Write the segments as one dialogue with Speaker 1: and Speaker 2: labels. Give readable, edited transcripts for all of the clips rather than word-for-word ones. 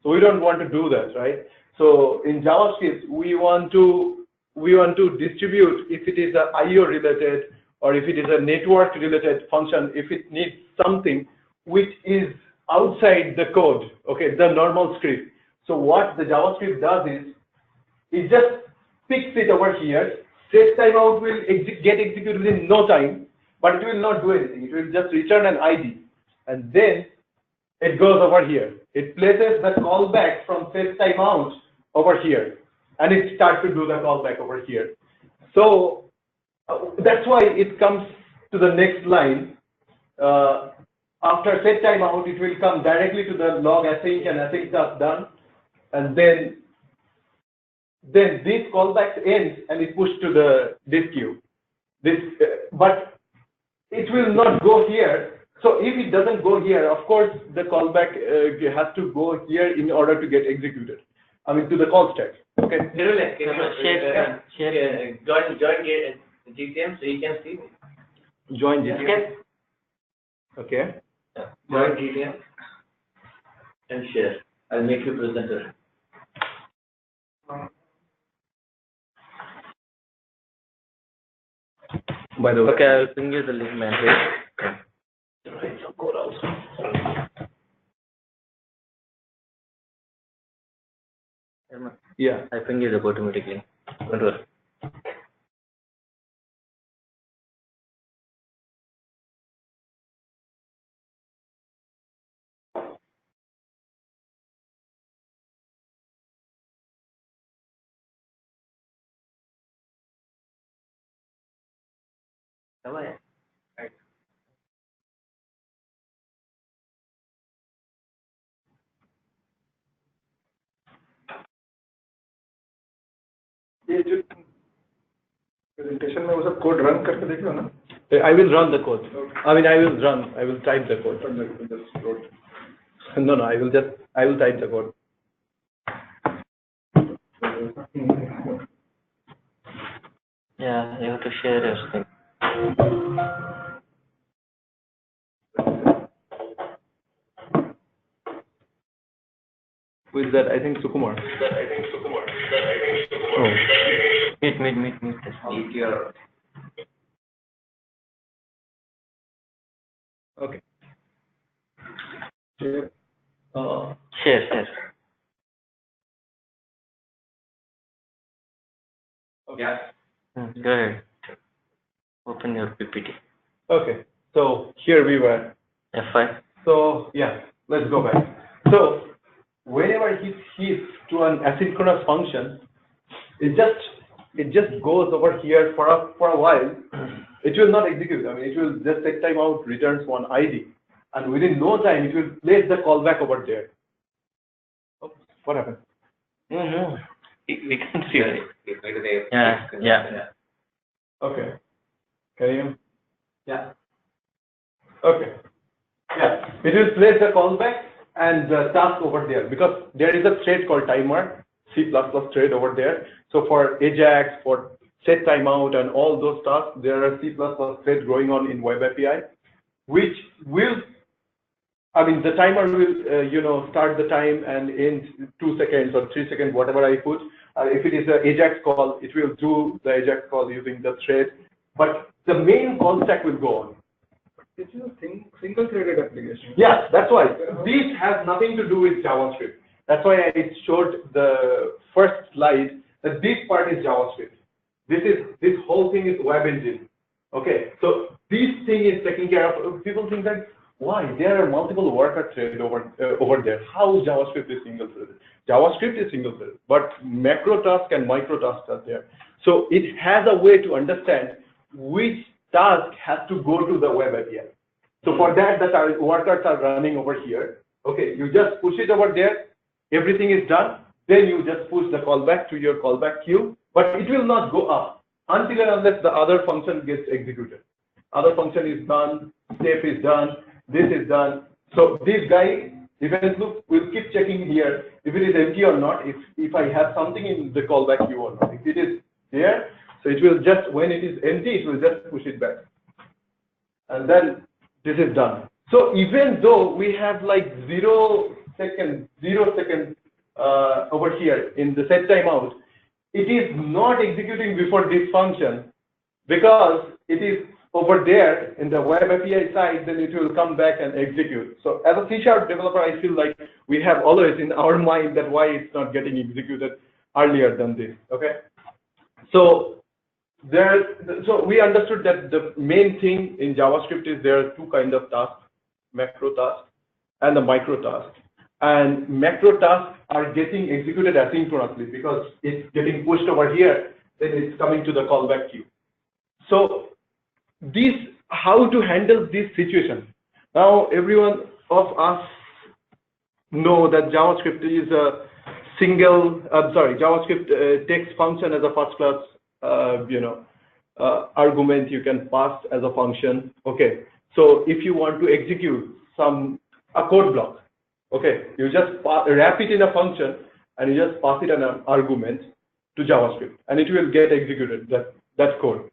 Speaker 1: So we don't want to do that, right? So in JavaScript, we want to distribute if it is a IO related or if it is a network related function, if it needs something which is outside the code, okay, the normal script. So what the JavaScript does is, it just picks it over here. Set timeout will get executed within no time, but it will not do anything. It will just return an ID, and then it goes over here. It places the callback from set timeout over here, and it starts to do the callback over here. So that's why it comes to the next line. After set timeout, it will come directly to the log async and async task done, and then this callback ends and it pushed to the this queue. But it will not go here. So if it doesn't go here, of course the callback has to go here in order to get executed. I mean to the call stack. Okay.
Speaker 2: Join GTM so you can see.
Speaker 1: Join GTM. Okay.
Speaker 2: Join GTM and share. I'll make you presenter.
Speaker 1: By the way.
Speaker 3: Okay, I'll ping you the link, man.
Speaker 1: Write some code also. Yeah.
Speaker 3: I ping you the code automatically. Don't worry.
Speaker 1: ये जो presentation में वो सब code run करके देख लो ना. I will run the code. Okay. I mean, I will type the code. No, I will type the code.
Speaker 3: Yeah, you have to share everything.
Speaker 1: Who is that? I think Sukumar.
Speaker 3: Oh. Meet.
Speaker 1: Okay.
Speaker 3: Share.
Speaker 1: Okay.
Speaker 2: Yeah.
Speaker 3: Go ahead. Open your PPT.
Speaker 1: Okay. So here we were.
Speaker 3: F5.
Speaker 1: So yeah, let's go back. So whenever it hits to an asynchronous function, it just goes over here for a while. It will not execute. I mean, it will just take time out, returns one ID, and within no time it will place the callback over there. Oh, what happened?
Speaker 3: No. We can see it. Yeah.
Speaker 1: Okay. Can you?
Speaker 2: Yeah.
Speaker 1: Okay. Yeah. It will place the callback and the task over there, because there is a thread called timer, C++ thread over there. So for Ajax, for set timeout and all those tasks, there are C++ threads going on in Web API, which will, I mean, the timer will, start the time and end 2 seconds or 3 seconds, whatever I put. If it is an Ajax call, it will do the Ajax call using the thread, but the main call stack will go on.
Speaker 4: It's a single-threaded application.
Speaker 1: Yeah, that's why. This has nothing to do with JavaScript. That's why I showed the first slide that this part is JavaScript. This whole thing is web engine. Okay, so this thing is taking care of. People think that why there are multiple worker threads over there. How JavaScript is single-threaded? JavaScript is single-threaded, but macro task and micro tasks are there. So it has a way to understand which task has to go to the web API. So for that, the workers are running over here. Okay, you just push it over there, everything is done, then you just push the callback to your callback queue, but it will not go up until and unless the other function gets executed. Other function is done, step is done, this is done. So this guy, event loop, will keep checking here if it is empty or not, if I have something in the callback queue or not. If it is there, so it will just, when it is empty, it will just push it back. And then this is done. So even though we have like 0 second, 0 second over here in the set timeout, it is not executing before this function because it is over there in the web API side, then it will come back and execute. So as a C# developer, I feel like we have always in our mind that why it's not getting executed earlier than this, okay? So we understood that the main thing in JavaScript is there are two kinds of tasks, macro tasks and the micro tasks. And macro tasks are getting executed asynchronously because it's getting pushed over here, then it's coming to the callback queue. So how to handle this situation? Now everyone of us know that JavaScript is a JavaScript takes function as a first class, argument you can pass as a function. Okay, so if you want to execute a code block, okay, you just wrap it in a function and you just pass it an argument to JavaScript, and it will get executed that code.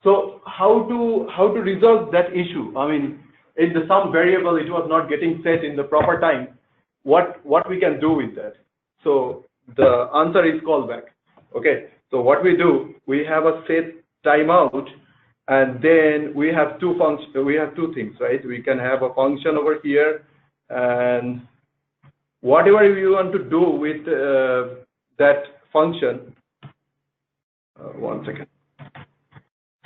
Speaker 1: So how to resolve that issue? I mean, in the some variable it was not getting set in the proper time. What we can do with that? So the answer is callback. Okay. So what we do, we have a set timeout, and then we have two functions. We have two things, right? We can have a function over here, and whatever you want to do with that function. One second.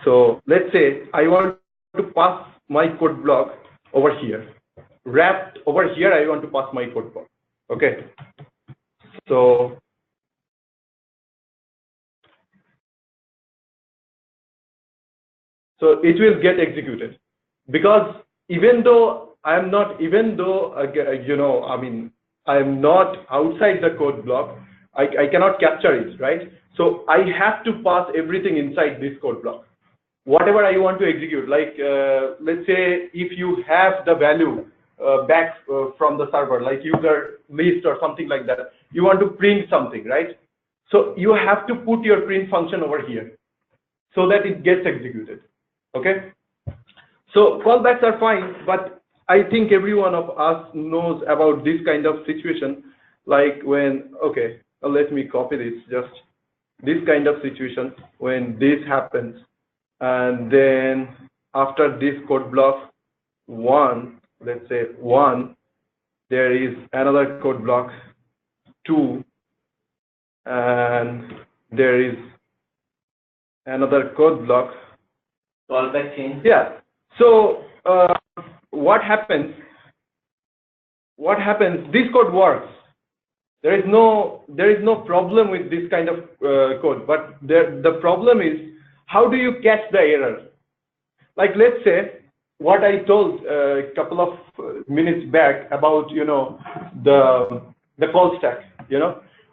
Speaker 1: So let's say I want to pass my code block over here. Wrapped over here, I want to pass my code block. Okay. So it will get executed because even though I'm not outside the code block, I cannot capture it, right? So I have to pass everything inside this code block. Whatever I want to execute, like let's say if you have the value back from the server, like user list or something like that, you want to print something, right? So you have to put your print function over here so that it gets executed. Okay. So callbacks are fine, but I think every one of us knows about this kind of situation, like when, okay, let me copy this, just this kind of situation when this happens. And then after this code block 1, let's say 1, there is another code block 2, and there is another code block.
Speaker 2: Callback change.
Speaker 1: Yeah. So what happens? This code works. There is no problem with this kind of code, but the problem is, how do you catch the error? Like, let's say what I told a couple of minutes back about, the call stack,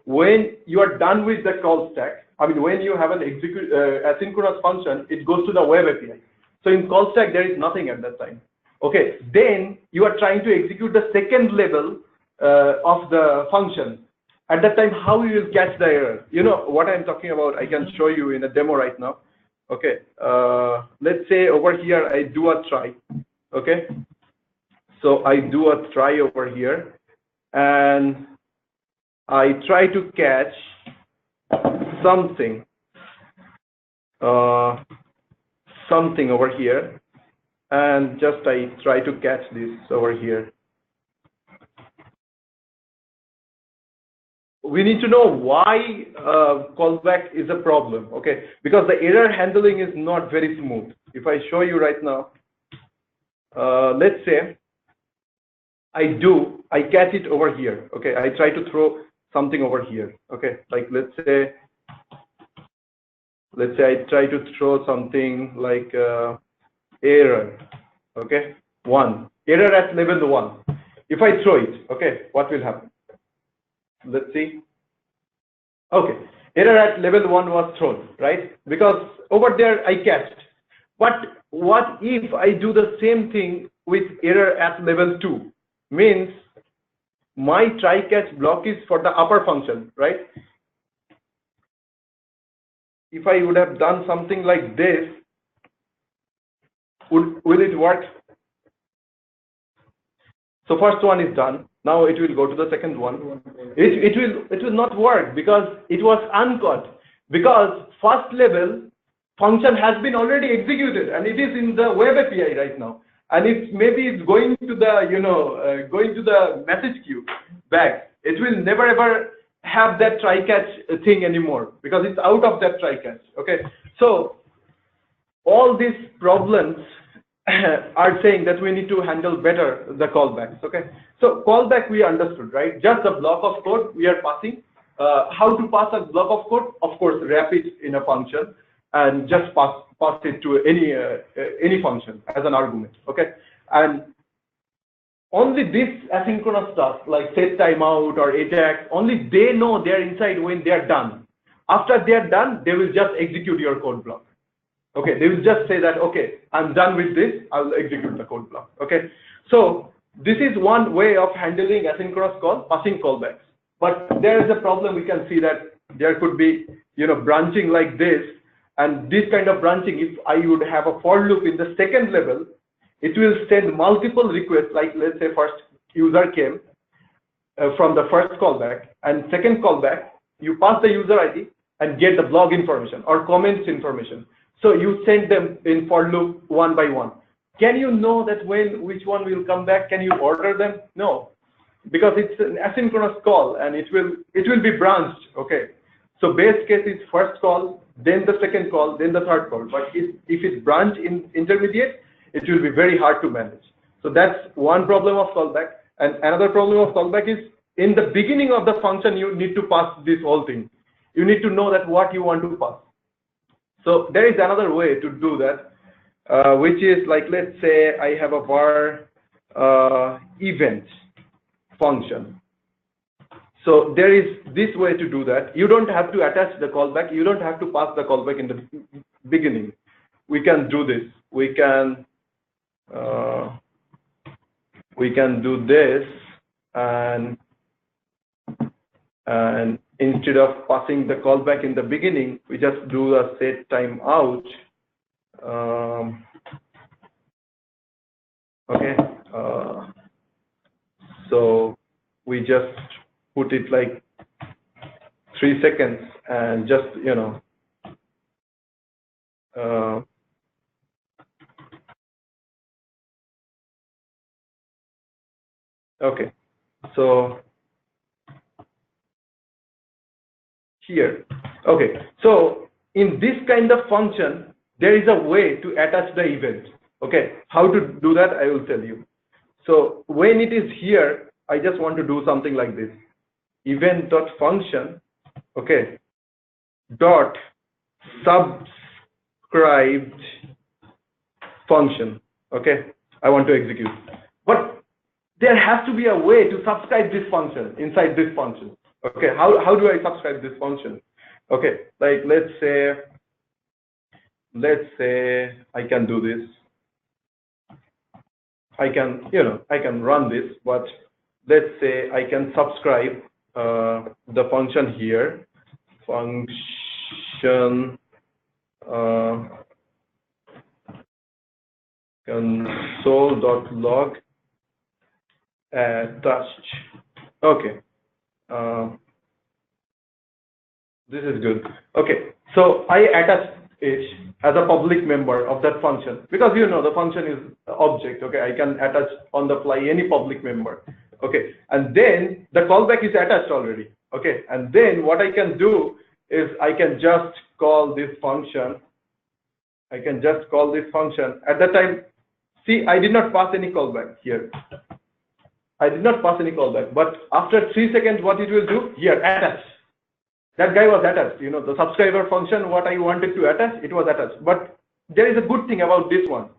Speaker 1: when you are done with the call stack, I mean, when you have an asynchronous function, it goes to the web API. So in call stack, there is nothing at that time. Okay, then you are trying to execute the second level of the function. At that time, how you will catch the error? You know what I'm talking about? I can show you in a demo right now. Okay, let's say over here I do a try. Okay, so I do a try over here, and I try to catch something over here, and just I try to catch this over here. We need to know why callback is a problem, okay? Because the error handling is not very smooth. If I show you right now, let's say I catch it over here, okay? I try to throw something over here, okay? Like let's say I try to throw something like error, okay? 1, error at level 1. If I throw it, okay, what will happen? Let's see. Okay, error at level 1 was thrown, right? Because over there I catched. But what if I do the same thing with error at level 2? Means my try catch block is for the upper function, right? If I would have done something like this, will it work? So first one is done. Now it will go to the second one. It will not work because it was uncaught. Because first level function has been already executed and it is in the web API right now. And maybe it's going to the going to the message queue back. It will never ever have that try catch thing anymore because it's out of that try catch. Okay, so all these problems are saying that we need to handle better the callbacks. Okay, so callback we understood, right? Just a block of code we are passing. How to pass a block of code? Of course, wrap it in a function and just pass it to any function as an argument. Okay, and only this asynchronous stuff like set timeout or AJAX, only they know they're inside when they're done. After they're done, they will just execute your code block. Okay, they will just say that, okay, I'm done with this, I will execute the code block. Okay, so this is one way of handling asynchronous call, passing callbacks. But there is a problem. We can see that there could be, branching like this, and this kind of branching. If I would have a for loop in the second level, it will send multiple requests. Like let's say first user came from the first callback, and second callback you pass the user ID and get the blog information or comments information. So you send them in for loop one by one. Can you know that which one will come back? Can you order them? No. Because it's an asynchronous call and it will be branched. Okay, so base case is first call, then the second call, then the third call. But if it's branch in intermediate, it will be very hard to manage. So that's one problem of callback. And another problem of callback is in the beginning of the function you need to pass this whole thing. You need to know that what you want to pass. So there is another way to do that, which is like, let's say I have a var event function. So there is this way to do that. You don't have to attach the callback. You don't have to pass the callback in the beginning. We can do this. We can do this, and instead of passing the callback in the beginning, we just do a set timeout. Okay. So we just put it like 3 seconds and just, okay. So here, okay. So in this kind of function, there is a way to attach the event. Okay. How to do that, I will tell you. So when it is here, I just want to do something like this. Event.function, okay, dot subscribed function. Okay, I want to execute. But there has to be a way to subscribe this function inside this function. Okay, how do I subscribe this function? Okay, like let's say I can do this. I can run this, but let's say I can subscribe the function here, function console.log attached. Okay, this is good. Okay, so I attach it as a public member of that function because the function is object. Okay, I can attach on the fly any public member. Okay, and then the callback is attached already. Okay, and then what I can do is I can just call this function. I can just call this function. At that time, see, I did not pass any callback here. I did not pass any callback, but after 3 seconds, what it will do here, attach. That guy was attached. The subscriber function, what I wanted to attach, it was attached. But there is a good thing about this one.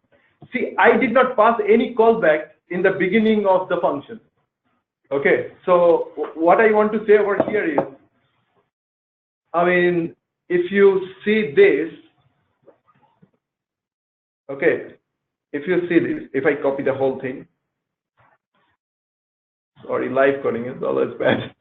Speaker 1: See, I did not pass any callback in the beginning of the function. Okay, so what I want to say over here is, if you see this, okay, if you see this, if I copy the whole thing, sorry, live coding is always bad.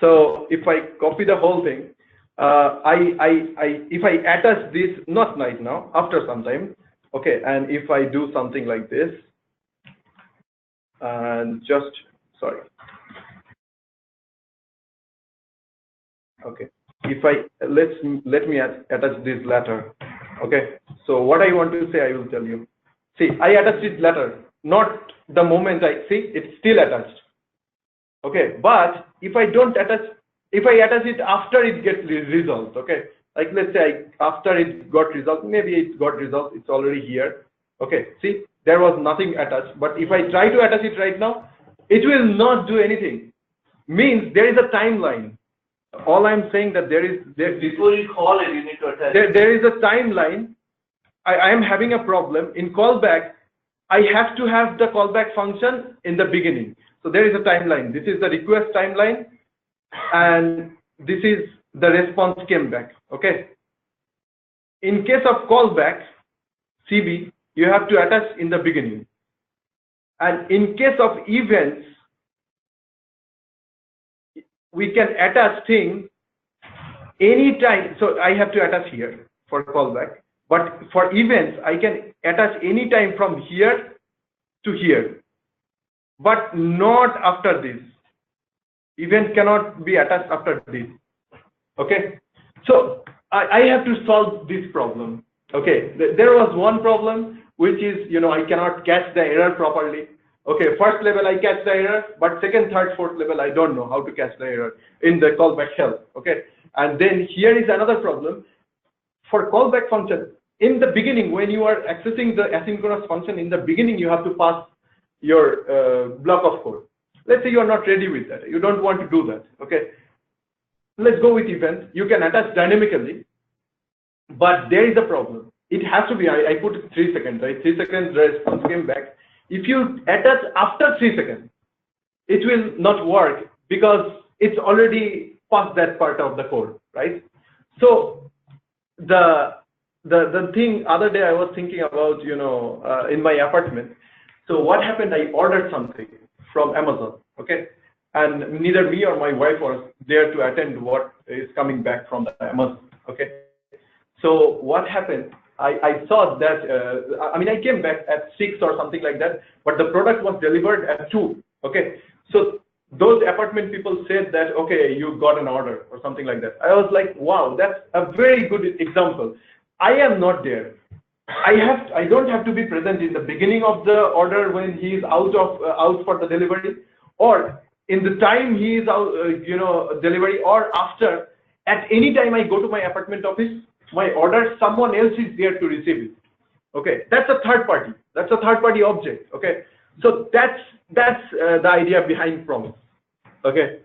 Speaker 1: So if I copy the whole thing, if I attach this, not right now, after some time, okay, and if I do something like this, and just sorry. Okay, if I let me attach this letter. Okay, so what I want to say, I will tell you. See, I attached this letter, not the moment I see it's still attached. Okay, but if I don't attach, if I attach it after it gets resolved, okay, like let's say after it got resolved, maybe it got resolved, it's already here. Okay, see, there was nothing attached, but if I try to attach it right now, it will not do anything. Means there is a timeline. All I'm saying that
Speaker 2: Before you call it, you need to attach.
Speaker 1: There is a timeline. I am having a problem in callback. I have to have the callback function in the beginning. So there is a timeline. This is the request timeline, and this is the response came back. Okay. In case of callback, CB, you have to attach in the beginning. And in case of events, we can attach thing anytime. So I have to attach here for callback. But for events, I can attach anytime from here to here. But not after this. Event cannot be attached after this. Okay. So I have to solve this problem. Okay. There was one problem, which is, I cannot catch the error properly. Okay, first level I catch the error, but second, third, fourth level I don't know how to catch the error in the callback help. Okay, and then here is another problem for callback function. In the beginning, when you are accessing the asynchronous function, in the beginning you have to pass your block of code. Let's say you are not ready with that. You don't want to do that. Okay, let's go with event. You can attach dynamically, but there is a problem. It has to be. I put 3 seconds. Right, 3 seconds response came back. If you attach after 3 seconds, it will not work because it's already past that part of the code, right? So the thing other day I was thinking about, in my apartment. So what happened? I ordered something from Amazon, okay, and neither me or my wife was there to attend what is coming back from the Amazon, okay. So what happened? I saw that, I came back at 6 or something like that, but the product was delivered at 2, okay? So those apartment people said that, okay, you got an order or something like that. I was like, wow, that's a very good example. I am not there. I don't have to be present in the beginning of the order when he is out for the delivery, or in the time he is out, delivery, or after. At any time I go to my apartment office, my order, someone else is there to receive it. Okay, that's a third party. That's a third party object. Okay, so that's the idea behind promise. Okay,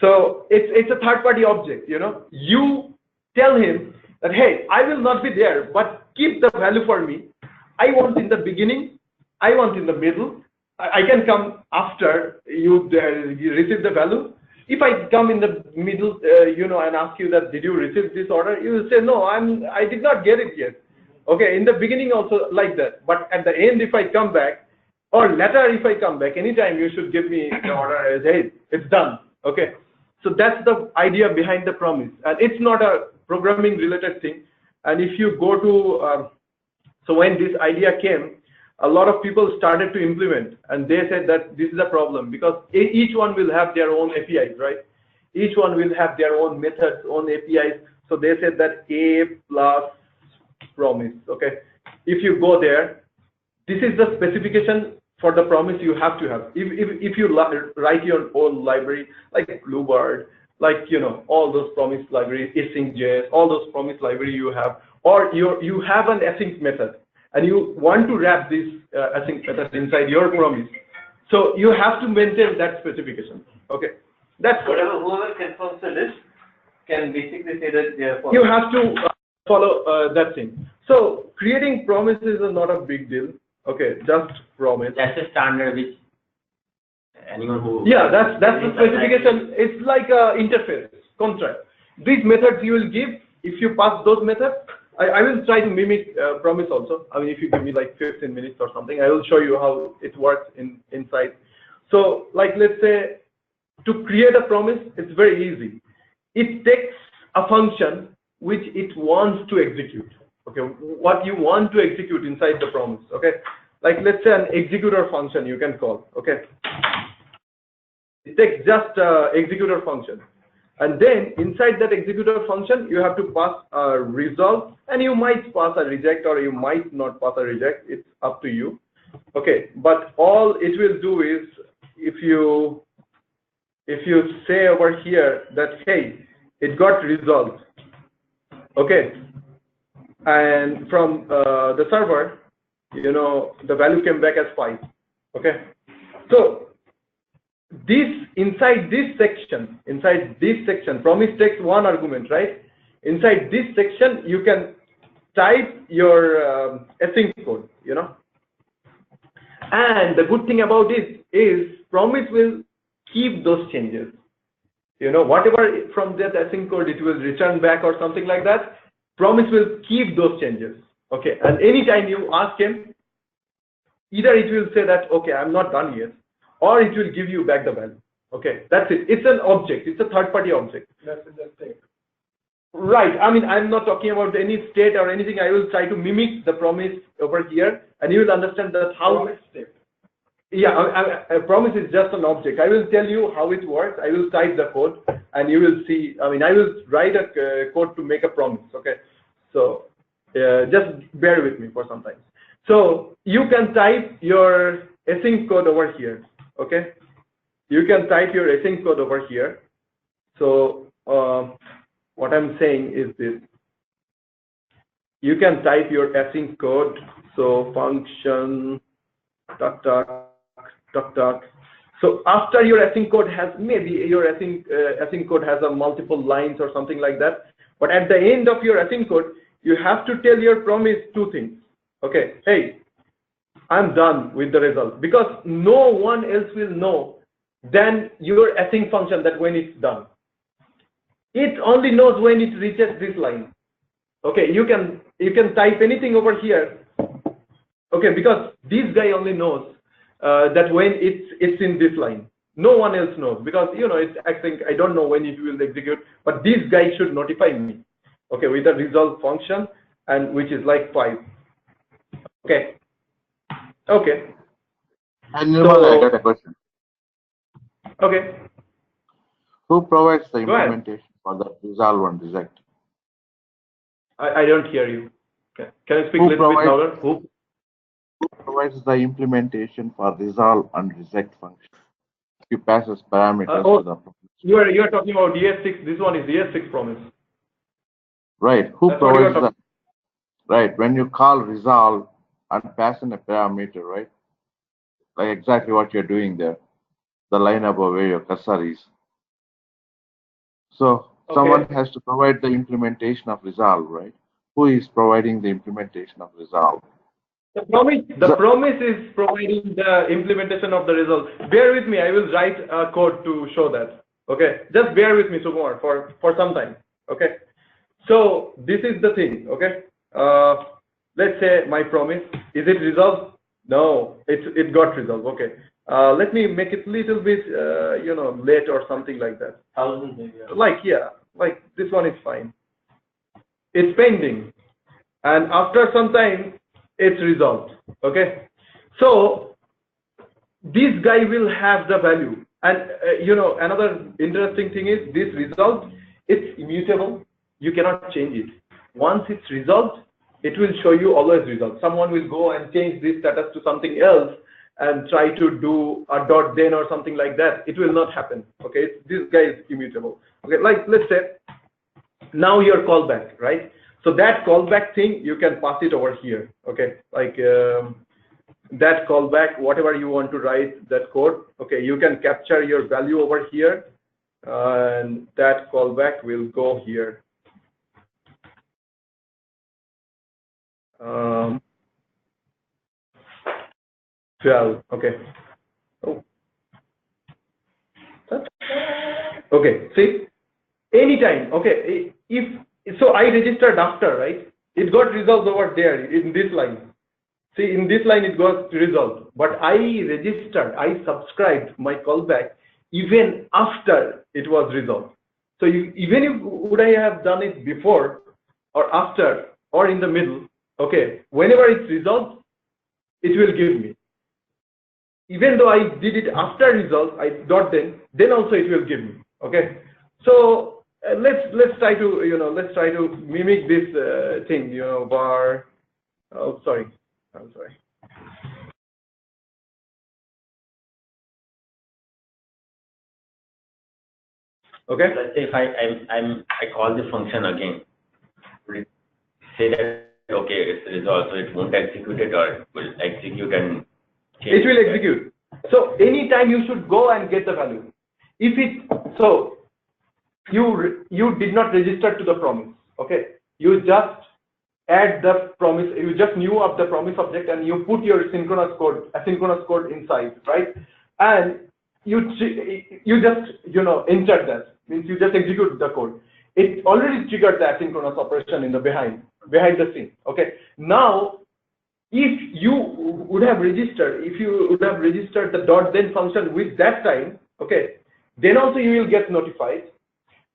Speaker 1: so it's a third party object. You tell him that, hey, I will not be there, but keep the value for me. I want in the beginning. I want in the middle. I can come after you receive the value. If I come in the middle, and ask you that, did you receive this order? You will say, no, I did not get it yet. Okay, in the beginning also like that. But at the end, if I come back, or later if I come back, anytime you should give me the order as, hey, it's done. Okay, so that's the idea behind the promise. And it's not a programming related thing. And if you go to, so when this idea came, a lot of people started to implement, and they said that this is a problem because each one will have their own APIs, right? Each one will have their own methods, own APIs. So they said that A plus promise. Okay, if you go there, this is the specification for the promise you have to have. If you write your own library like Bluebird, like all those promise libraries, Async.js, all those promise library you have, or you have an async method, and you want to wrap this async method inside your promise, so you have to maintain that specification. Okay, that's
Speaker 2: whoever confirms the list can basically say that they are following.
Speaker 1: You have to follow that thing. So creating promises is not a big deal. Okay, just promise.
Speaker 3: That's a standard which anyone who.
Speaker 1: Yeah, that's the specification. It's like a interface contract. These methods you will give. If you pass those methods, I will try to mimic promise also. I mean, if you give me like 15 minutes or something, I will show you how it works inside. So, like, let's say to create a promise, it's very easy. It takes a function which it wants to execute. Okay, what you want to execute inside the promise. Okay, like let's say an executor function you can call. Okay, It takes just executor function. And then inside that executor function, you have to pass a result, and you might pass a reject or you might not pass a reject. It's up to you. Okay, but all it will do is if you say over here that, hey, it got result, okay, and from the server, you know, the value came back as 5. Okay, so this inside this section, promise takes one argument, right? Inside this section, you can type your async code, you know. And the good thing about it is promise will keep those changes. You know, whatever from that async code it will return back or something like that, promise will keep those changes. Okay, and anytime you ask him, either it will say that, okay, I'm not done yet, or it will give you back the value. Okay, that's it. It's an object. It's a third-party object.
Speaker 4: That's the state.
Speaker 1: Right. I mean, I'm not talking about any state or anything. I will try to mimic the promise over here, and you will understand that how.
Speaker 4: Promise state.
Speaker 1: Yeah, a promise is just an object. I will tell you how it works. I will type the code, and you will see. I mean, I will write a code to make a promise. Okay, so just bear with me for some time. So you can type your async code over here. Okay, you can type your async code over here. So what I'm saying is this: you can type your async code. So function tuck tuck tuck tuck. So after your async code has, maybe your async code has a multiple lines or something like that. But at the end of your async code, you have to tell your promise 2 things. Okay, hey, I'm done with the result, because no one else will know than your async function that when it's done. It only knows when it reaches this line. Okay, you can type anything over here. Okay, because this guy only knows that when it's in this line. No one else knows, because you know it's async. I don't know when it will execute, but this guy should notify me. Okay, with a result function, and which is like 5. Okay. Okay.
Speaker 5: And Nirmal, I got a question.
Speaker 1: Okay.
Speaker 5: Who provides the
Speaker 1: Go ahead.
Speaker 5: implementation for the resolve and reject?
Speaker 1: I don't hear you. Okay. Can you speak a
Speaker 5: Who
Speaker 1: little bit
Speaker 5: provides-
Speaker 1: louder? Who?
Speaker 5: Who provides the implementation for resolve and reject function? You pass as parameters
Speaker 1: Oh,
Speaker 5: to the
Speaker 1: you are talking about ES6. This one is ES6 promise.
Speaker 5: right. Who
Speaker 1: That's what you are
Speaker 5: provides the right when you call resolve and pass in a parameter, right? Like exactly what you're doing there, the line above where your cursor is. So someone
Speaker 1: Okay.
Speaker 5: has to provide the implementation of resolve, right? Who is providing the implementation of resolve?
Speaker 1: The promise is providing the implementation of the result. Bear with me. I will write a code to show that. Okay. Just bear with me, Sukumar, for some time. Okay. So this is the thing. Okay. Let's say my promise, is it resolved? No, it got resolved. Okay. Let me make it a little bit, you know, late or something like that.
Speaker 2: 1000 maybe.
Speaker 1: Like, yeah, like this one is fine. It's pending, and after some time, it's resolved. Okay. So this guy will have the value, and you know, another interesting thing is this result. It's immutable. You cannot change it. Once it's resolved, it will show you always result. Someone will go and change this status to something else and try to do a dot then or something like that. It will not happen. Okay, this guy is immutable. Okay, like let's say now your callback, right? So that callback thing, you can pass it over here. Okay, like that callback, whatever you want to write that code. Okay, you can capture your value over here, and that callback will go here. 12. Okay. Oh. Okay. See, anytime. Okay. If so, I registered after, right? It got resolved over there in this line. See, in this line it got resolved, but I registered, I subscribed my callback even after it was resolved. So even if would I have done it before or after or in the middle, okay, whenever it's resolved, it will give me. even though I did it after results, I dot then also it will give me. Okay, so let's try to mimic this thing. Var. Oh, sorry. I'm sorry. Okay.
Speaker 2: Let's say if I call the function again, will it say that okay, it's resolved, so it won't execute it, or it will execute and change
Speaker 1: it will execute. So anytime you should go and get the value. If it so you did not register to the promise. Okay, you just add the promise. You just knew of the promise object and you put your asynchronous code inside, right? And you just enter that. Means you just execute the code. It already triggered the asynchronous operation in the behind the scene. Okay. Now, if you would have registered the dot then function with that time, okay, then also you will get notified.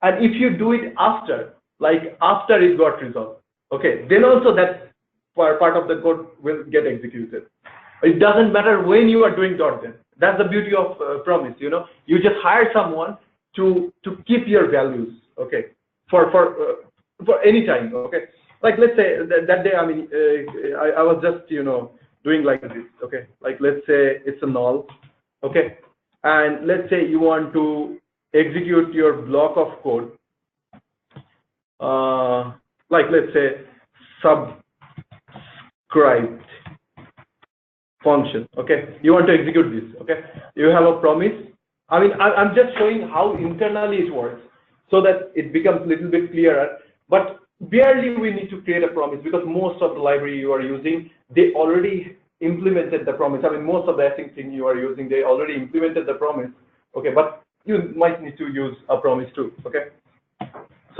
Speaker 1: And if you do it after, like after it got resolved, okay, then also that part of the code will get executed. It doesn't matter when you are doing dot then. That's the beauty of promise. You just hire someone to keep your values, okay, for any time, okay. Like let's say that day, I mean, I was just doing like this, okay. Like let's say it's a null, okay, and let's say you want to execute your block of code, like let's say subscribed function, okay. You want to execute this, okay. You have a promise. I mean, I'm just showing how internally it works so that it becomes a little bit clearer. But barely we need to create a promise because most of the library you are using, they already implemented the promise. I mean, most of the async thing you are using, they already implemented the promise. Okay, but you might need to use a promise too. Okay.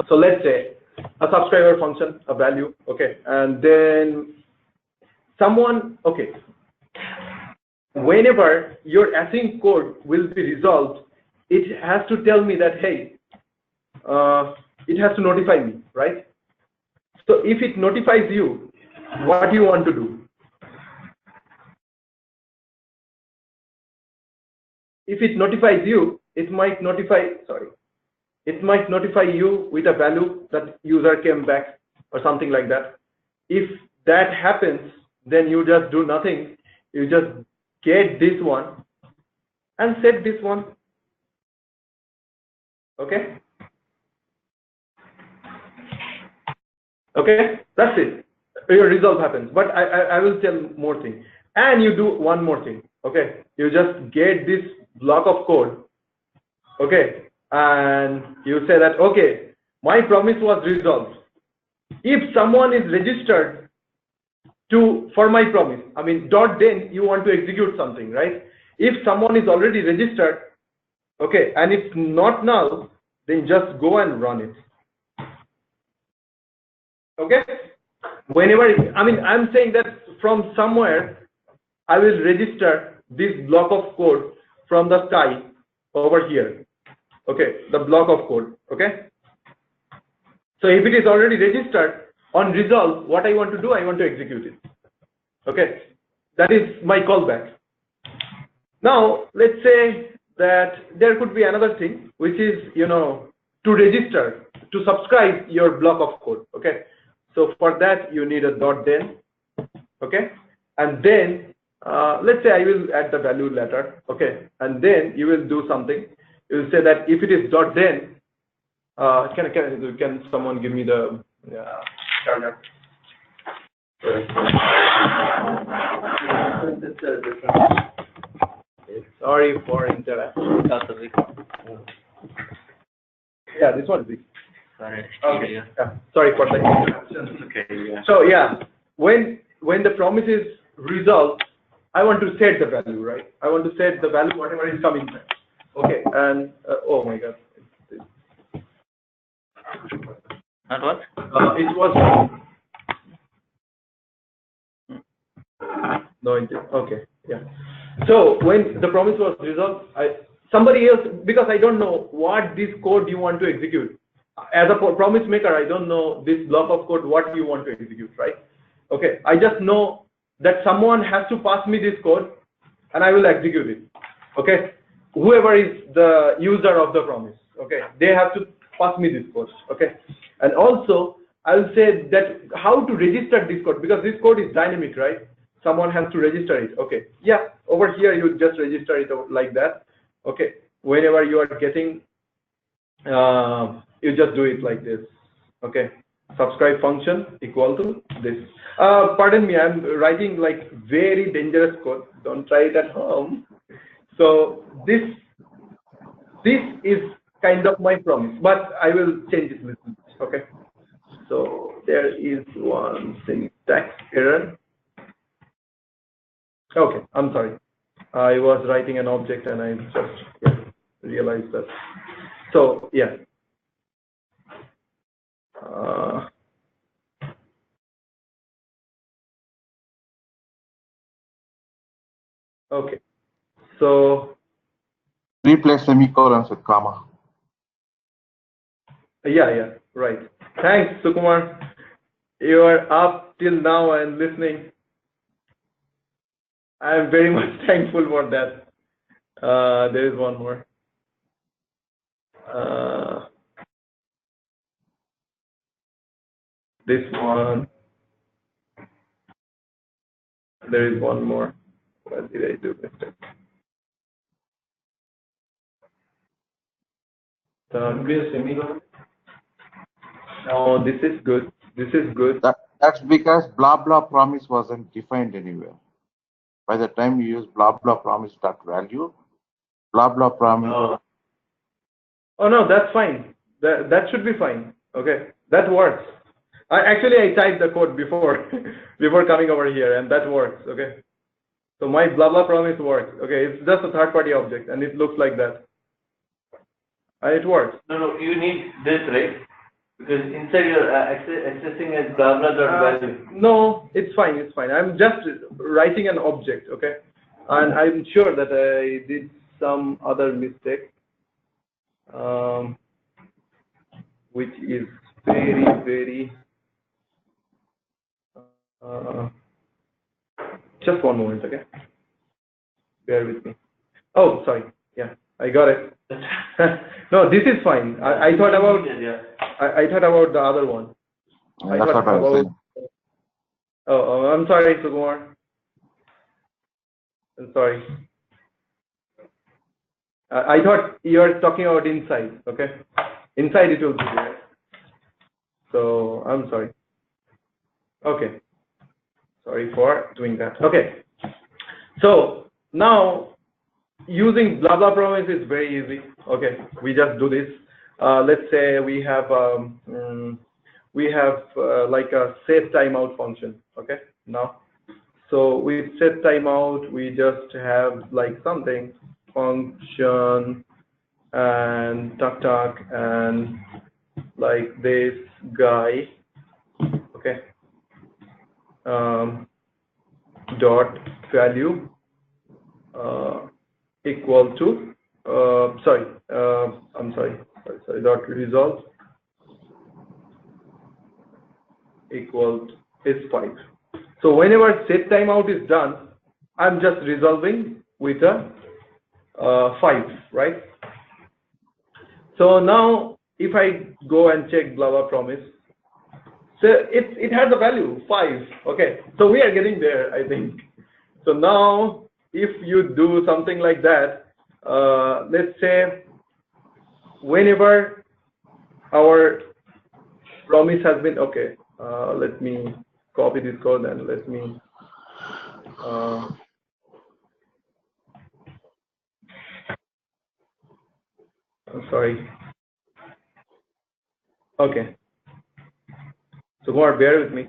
Speaker 1: So let's say a subscriber function, a value. Okay, and then someone. Okay. Whenever your async code will be resolved, it has to tell me that, hey, it has to notify me, right? So if it notifies you, what do you want to do? If it notifies you, it might notify you with a value that user came back or something like that. If that happens, then you just do nothing. You just get this one and set this one. Okay. Okay, that's it. Your resolve happens. But I will tell more thing. And you do one more thing. Okay, you just get this block of code. Okay, and you say that, okay, my promise was resolved. If someone is registered for my promise, I mean dot then you want to execute something, right? If someone is already registered, okay, and it's not null, then just go and run it. Okay, whenever, I mean, I'm saying that from somewhere I will register this block of code from the sky over here. Okay, the block of code. Okay, so if it is already registered, on resolve, what I want to do, I want to execute it. Okay, that is my callback. Now let's say that there could be another thing, which is to register, to subscribe your block of code. Okay, so for that you need a dot then. Okay, and then let's say I will add the value later. Okay, and then you will do something. You will say that if it is dot then, can someone give me the charger? Sorry for interruption. Yeah, this one is big.
Speaker 3: Sorry.
Speaker 1: Okay. Yeah. Sorry for the interruption.
Speaker 3: Okay. Yeah.
Speaker 1: So yeah, when the promise is resolved, I want to set the value, right? I want to set the value whatever is coming back. Okay, and oh my God.
Speaker 3: Not what?
Speaker 1: It was. No, okay, yeah. So when the promise was resolved, somebody else, because I don't know what this code you want to execute. As a promise maker, I don't know this block of code what you want to execute, right? Okay, I just know that someone has to pass me this code, and I will execute it. Okay, whoever is the user of the promise, okay, they have to pass me this code. Okay, and also I'll say that how to register this code, because this code is dynamic, right? Someone has to register it. Okay, yeah, over here you just register it like that. Okay, whenever you are getting, you just do it like this. Okay, subscribe function equal to this. Pardon me, I'm writing like very dangerous code. Don't try it at home. So this is kind of my promise, but I will change it a little bit. Okay, so there is one syntax error. Okay, I'm sorry. I was writing an object and I just realized that. So yeah. Okay, so
Speaker 5: Replace semicolons with comma.
Speaker 1: yeah, right. Thanks, Sukumar. You are up till now and listening. I am very much thankful for that. There is one more. This one. There is one more. What did I do? No, this is good. This is good.
Speaker 5: That's because blah blah promise wasn't defined anywhere. By the time you use blah blah promise dot value, blah blah promise.
Speaker 1: Oh no, that's fine. That should be fine. Okay, that works. I typed the code before before coming over here, and that works. Okay, so my blah blah promise works. Okay, it's just a third-party object, and it looks like that. It works.
Speaker 6: No, you need this, right? Because inside you're accessing as blah blah dot value.
Speaker 1: No, it's fine. It's fine. I'm just writing an object. Okay, and I'm sure that I did some other mistake, which is very. Just one moment, okay? Bear with me. Oh, sorry. Yeah, I got it. No, this is fine. I thought about I thought about the other one.
Speaker 5: That's what I was saying.
Speaker 1: Oh, I'm sorry, Sukumar. I'm sorry. I thought you were talking about inside. Okay, inside it will be there. So I'm sorry. Okay. Sorry for doing that. Okay. So now using blah blah promise is very easy. Okay, we just do this. Let's say we have like a set timeout function. Okay, now so with set timeout we just have like something function and tuck and like this guy. Okay. Dot value equal to sorry dot result equal to is 5. So whenever set timeout is done, I'm just resolving with a 5, right? So now if I go and check blah blah promise, so it has a value 5. Okay, so we are getting there, I think. So now if you do something like that, let's say whenever our promise has been okay, let me copy this code and let me I'm sorry. Okay. So Kumar, bear with me.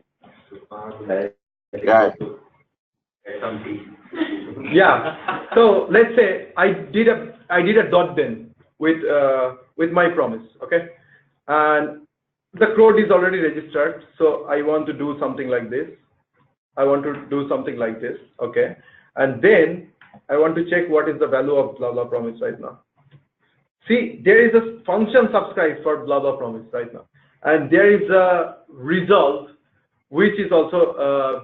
Speaker 1: Yeah. So let's say I did a dot then with my promise. Okay, and the code is already registered. So I want to do something like this. Okay, and then I want to check what is the value of blah blah promise right now. See, there is a function subscribe for blah blah promise right now, and there is a result which is also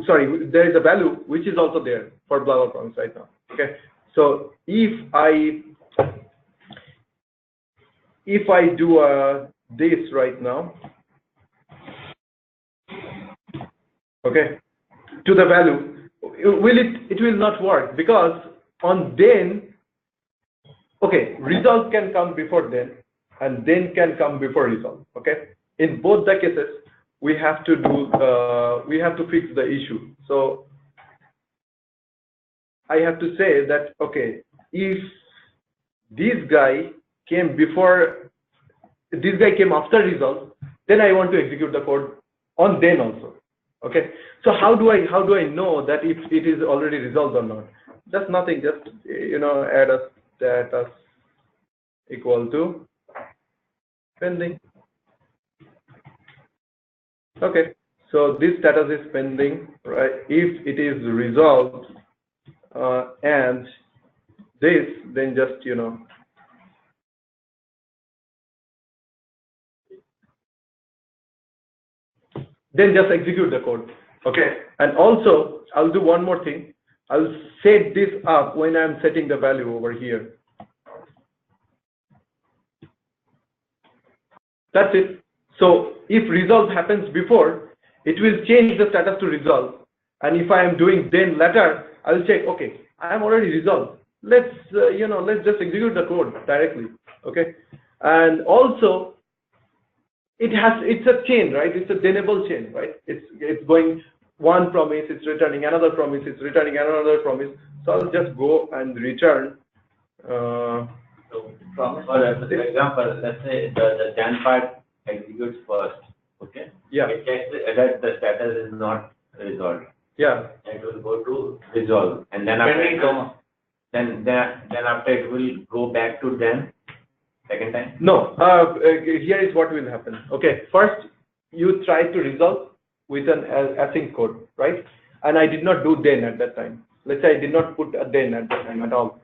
Speaker 1: sorry, there is a value which is also there for blah blah promise right now. Okay, so if I do this right now, okay, to the value, it will not work, because on then, okay, result can come before then and then can come before result. Okay, in both the cases we have to fix the issue. So I have to say that, okay, if this guy came after result, then I want to execute the code on then also. Okay, so how do I know that if it is already resolved or not? Just nothing, just add a status equal to pending. Okay, so this status is pending, right? If it is resolved and this, then just then just execute the code. Okay, and also I'll do one more thing. I'll set this up when I'm setting the value over here. That's it. So if resolve happens before, it will change the status to resolve. And if I am doing then later, I'll check, okay, I am already resolved. Let's let's just execute the code directly. Okay, and also it's a chain, right? It's a denable chain, right? It's going one promise, it's returning another promise, it's returning another promise. So I'll just go and return.
Speaker 2: For example, let's say the then part executes first. Okay.
Speaker 1: Yeah.
Speaker 2: It checks that the status is not resolved.
Speaker 1: Yeah.
Speaker 2: It will go to resolve, and then after then after it will go back to then second time.
Speaker 1: No. Here is what will happen. Okay. First, you try to resolve with an async code, right? And I did not do then at that time. Let's say I did not put a then at that time at all.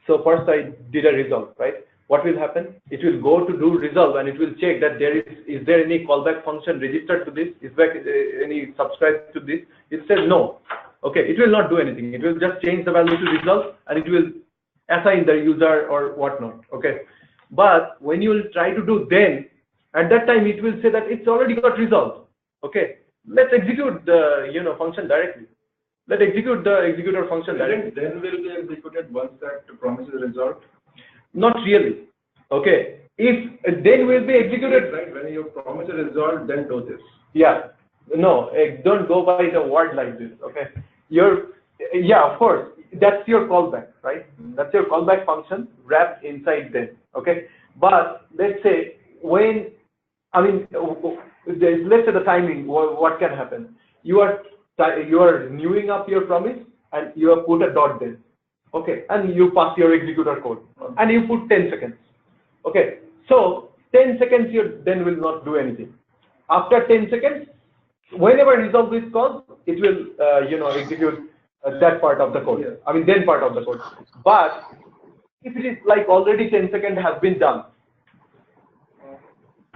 Speaker 1: So first I did a resolve, right? What will happen? It will go to do resolve, and it will check that is there any callback function registered to this? Is there any subscribe to this? It says no. Okay, it will not do anything. It will just change the value to resolve, and it will assign the user or whatnot. Okay, but when you will try to do then, at that time it will say that it's already got resolved. Okay, let's execute the function directly. Let's execute the executor function directly.
Speaker 4: Then will be executed once that promise is resolved?
Speaker 1: Not really. Okay, if then will be executed,
Speaker 4: right? When your promise is resolved, then do this.
Speaker 1: Yeah, no, don't go by the word like this. Okay, of course, that's your callback, right? That's your callback function wrapped inside then. Okay, but let's say when, let's say the timing, what can happen? You are newing up your promise and you have put a dot then. Okay, and you pass your executor code and you put 10 seconds. Okay, so 10 seconds you then will not do anything. After 10 seconds, whenever resolve is called, it will execute that part of the code. Then part of the code. But if it is like already 10 seconds has been done,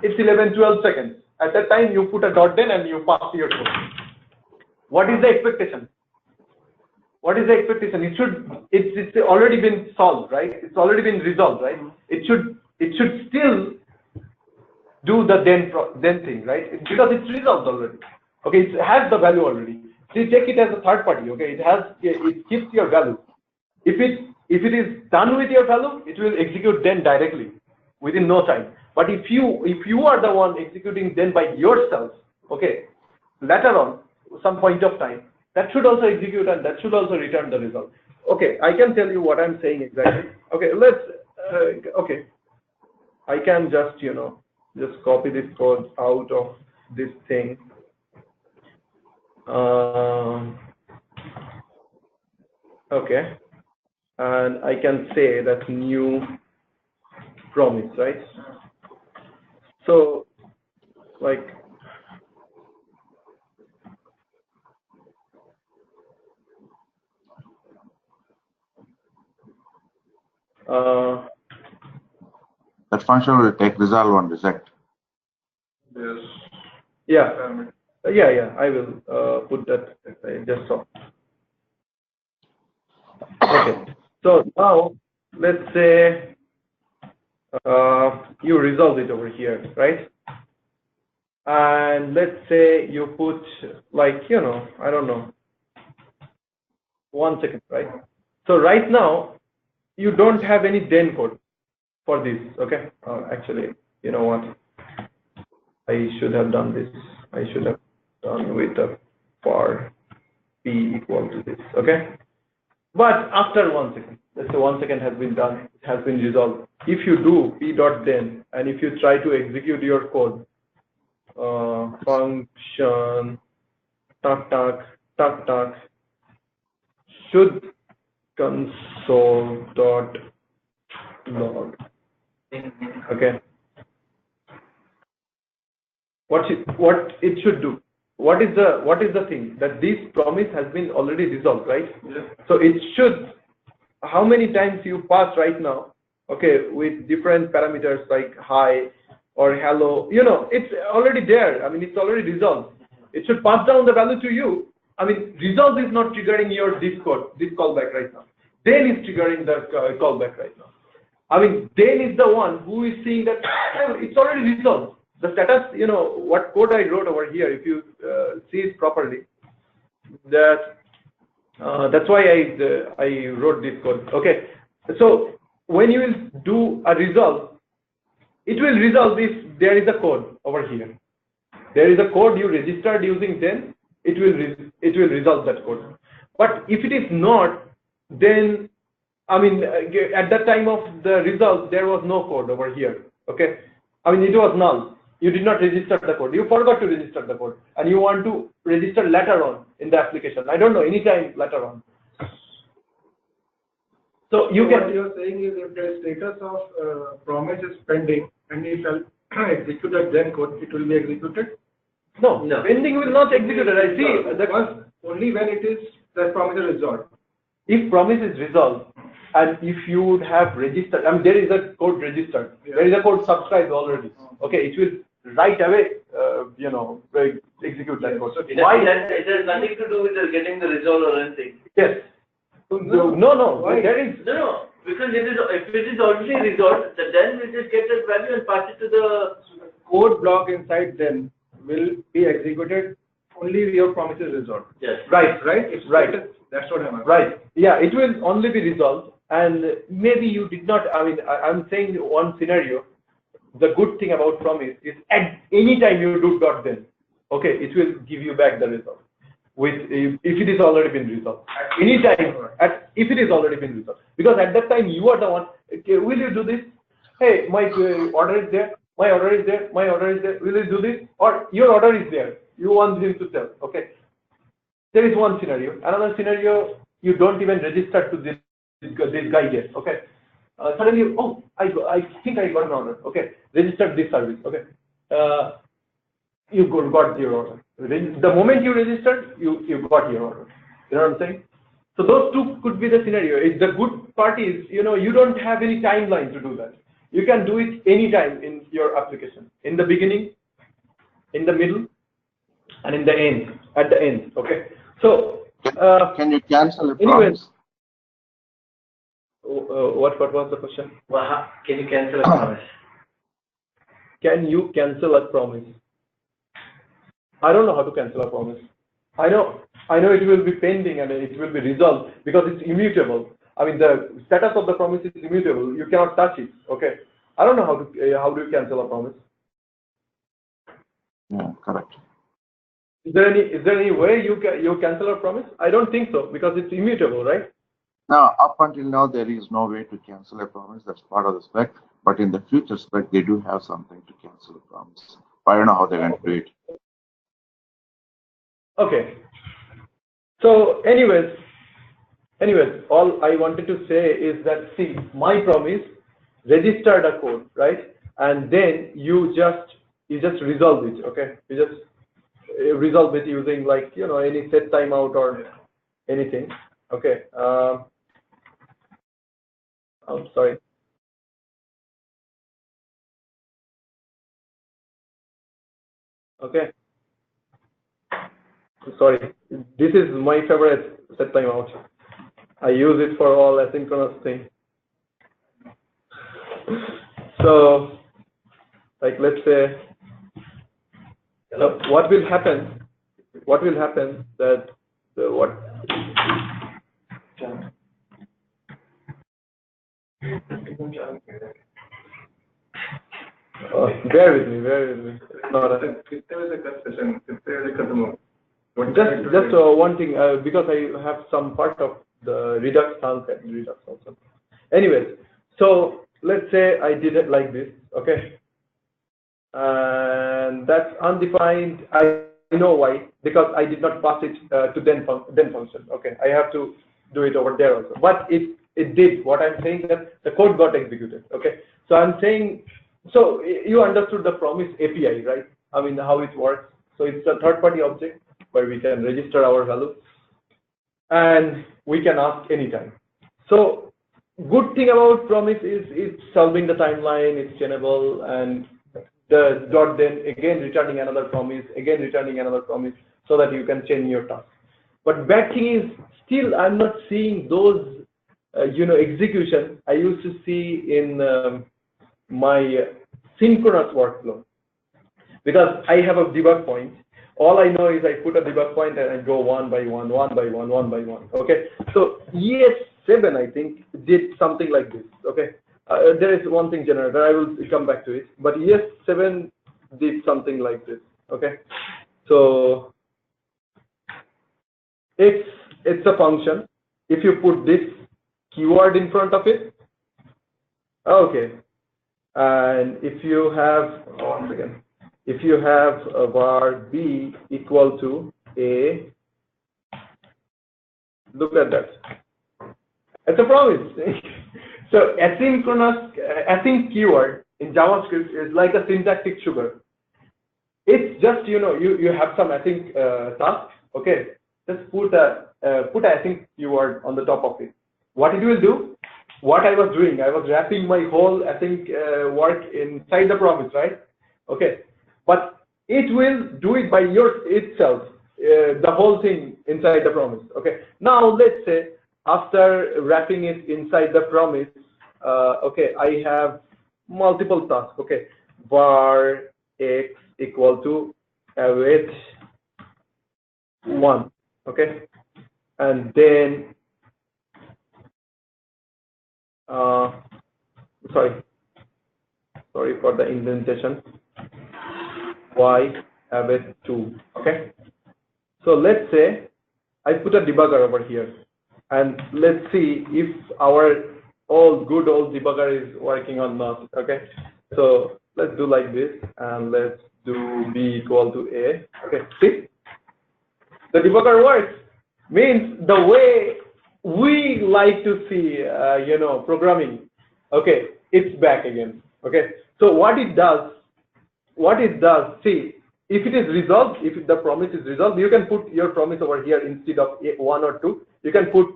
Speaker 1: it's 11-12 seconds. At that time you put a dot then and you pass your code. What is the expectation? What is the expectation? It's already been solved, right? It's already been resolved, right? It should still do the then thing, right? Because it's resolved already. Okay, it has the value already. So you take it as a third party. Okay, it keeps your value. If it is done with your value, it will execute then directly within no time. But if you are the one executing then by yourself, okay, later on some point of time, that should also execute and that should also return the result. Okay, I can tell you what I'm saying exactly. Okay, okay, I can just just copy this code out of this thing. Okay, and I can say that new promise, right? So like
Speaker 5: that function will take resolve and reject.
Speaker 4: Yes.
Speaker 1: yeah, Yeah, I will put that. I just saw. Okay, so now let's say you resolve it over here, right? And let's say you put like, I don't know, 1 second, right? So right now you don't have any then code for this, okay? Actually, you know what? I should have done this. I should have done with a for p equal to this, okay? But after 1 second, let's say 1 second has been done, it has been resolved. If you do p dot then, and if you try to execute your code, function tuck should console dot log. Okay. What it should do? What is the thing that this promise has been already resolved, right?
Speaker 4: Yeah.
Speaker 1: So it should, how many times you pass right now, okay, with different parameters like hi or hello, it's already there. I mean, it's already resolved. It should pass down the value to you. I mean, resolve is not triggering your this callback right now. Then is triggering the callback right now. I mean, then is the one who is seeing that it's already resolved. The status, what code I wrote over here, if you see it properly, that's why I wrote this code. Okay, so when you will do a resolve, it will resolve if there is a code over here. There is a code you registered using then, it will resolve that code. But if it is not, then I mean, at that time of the result, there was no code over here. Okay, I mean, it was null. You did not register the code. You forgot to register the code, and you want to register later on in the application. I don't know, anytime later on. So you can.
Speaker 4: What you are saying is, if the status of promise is pending, and if I execute that then code, it will be executed.
Speaker 1: No, pending will not execute it. I see.
Speaker 4: Because only when it is that promise is resolved.
Speaker 1: If promise is resolved, and if you would have registered, I mean, there is a code registered, there is a code subscribed already. Okay, it will right away, execute that code.
Speaker 6: So why that? It has nothing to do with getting the result or anything.
Speaker 1: Yes. No.
Speaker 4: Why?
Speaker 1: There is.
Speaker 6: No, because if it is already resolved, then we just get that value and pass it to the
Speaker 4: Code block inside then will be executed only if your promise is resolved.
Speaker 6: yes.
Speaker 1: Right.
Speaker 4: Right?
Speaker 1: Right.
Speaker 4: That's what I'm asking.
Speaker 1: Right. Yeah, it will only be resolved, and maybe you did not. I mean, I'm saying one scenario. The good thing about promise is at any time you do dot then, okay, it will give you back the result. If it is already been resolved. Any time if it is already been resolved, because at that time you are the one. Okay, will you do this? Hey, my order is there. My order is there. My order is there. Will you do this? Or your order is there. You want him to tell. Okay. There is one scenario. Another scenario, you don't even register to this guy yet. Okay. Suddenly, oh, I think I got an order. Okay. Registered this service. Okay. You got your order. The moment you registered, you got your order. You know what I'm saying? So those two could be the scenario. The good part is, you don't have any timeline to do that. You can do it anytime in your application. In the beginning, in the middle, and in the end. At the end. Okay. So
Speaker 5: can you cancel a
Speaker 1: anyways,
Speaker 5: promise?
Speaker 1: what was the question?
Speaker 6: Well, can you cancel a promise?
Speaker 1: Can you cancel a promise? I don't know how to cancel a promise. I know it will be pending and it will be resolved because it's immutable. I mean, the status of the promise is immutable. You cannot touch it. Okay. I don't know how do you cancel a promise.
Speaker 5: Yeah, correct.
Speaker 1: Is there any way you cancel a promise? I don't think so because it's immutable, right?
Speaker 5: Now, up until now, there is no way to cancel a promise. That's part of the spec. But in the future spec, they do have something to cancel a promise. But I don't know how they're going to do it.
Speaker 1: Okay. So, anyways, all I wanted to say is that, see, my promise registered a code, right? And then you just resolve it, okay? You just resolve it using like, any set timeout or anything, okay? I'm sorry. Okay. sorry, this is my favorite set timeout. I use it for all asynchronous things. So, like, let's say, what will happen? What will happen that bear with me. It's not a, just one thing, because I have some part of the Redux concept, Redux also. Anyways, so let's say I did it like this, okay? And that's undefined. I know why, because I did not pass it to then function. Okay, I have to do it over there also. But it did. What I'm saying that the code got executed. Okay, so I'm saying, so you understood the promise API, right? I mean how it works. So it's a third-party object where we can register our value, and we can ask anytime. So good thing about promise is it's solving the timeline, it's chainable, and the dot then again returning another promise, so that you can chain your task. But bad thing is still I'm not seeing those execution I used to see in my synchronous workflow, because I have a debug point. All I know is I put a debug point and I go one by one. Okay, so ES7 I think did something like this. Okay. There is one thing generator, I will come back to it, but ES7 did something like this. Okay, so it's a function. If you put this keyword in front of it, okay, and if you have if you have a var b equal to a, look at that, it's a promise. So async keyword in JavaScript is like a syntactic sugar. It's just, you have some async task, okay, just put a async keyword on the top of it. What it will do, what I was doing, I was wrapping my whole async work inside the promise, right? Okay, but it will do it by itself, the whole thing inside the promise. Okay, now let's say after wrapping it inside the promise, okay, I have multiple tasks. Okay, var x equal to await 1. Okay, and then sorry for the indentation, y await 2. Okay, so let's say I put a debugger over here, and let's see if our good old debugger is working or not. Okay, so let's do like this, and let's do b equal to a. Okay, see, the debugger works. Means the way we like to see programming. Okay, it's back again. Okay, so what it does, see, if it is resolved, if the promise is resolved, you can put your promise over here instead of 1 or 2. You can put,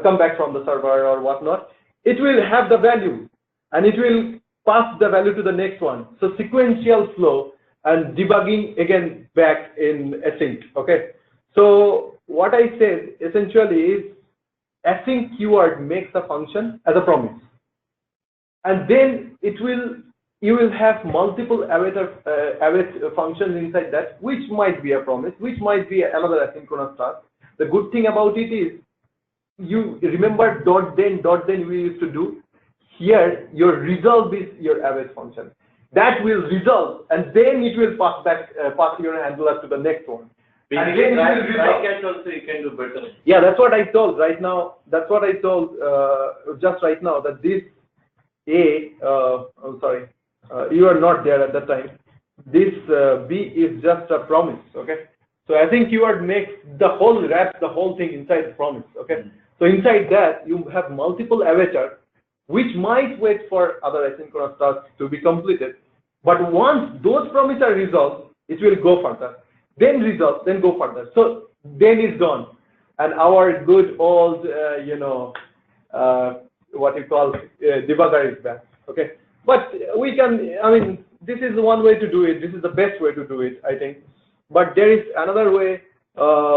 Speaker 1: come back from the server or whatnot. It will have the value, and it will pass the value to the next one. So sequential flow and debugging again back in async. Okay, so what I said essentially is async keyword makes a function as a promise, and then you will have multiple await functions inside that, which might be a promise, which might be another asynchronous task. The good thing about it is, you remember dot then we used to do. Here, your resolve is your await function. That will resolve, and then it will pass your handler to the next one. And then it will resolve.
Speaker 6: Catch also you can do better.
Speaker 1: Yeah, that's what I told right now. That's what I told just right now, that this I'm sorry, you are not there at that time. This b is just a promise. Okay, so I think keyword makes wraps the whole thing inside the promise. Okay, so inside that you have multiple awaiters, which might wait for other asynchronous tasks to be completed. But once those promises are resolved, it will go further. Then resolve, then go further. So then it's gone, and our good old what you call debugger is back. Okay, but we can, I mean, this is one way to do it. This is the best way to do it, I think. But there is another way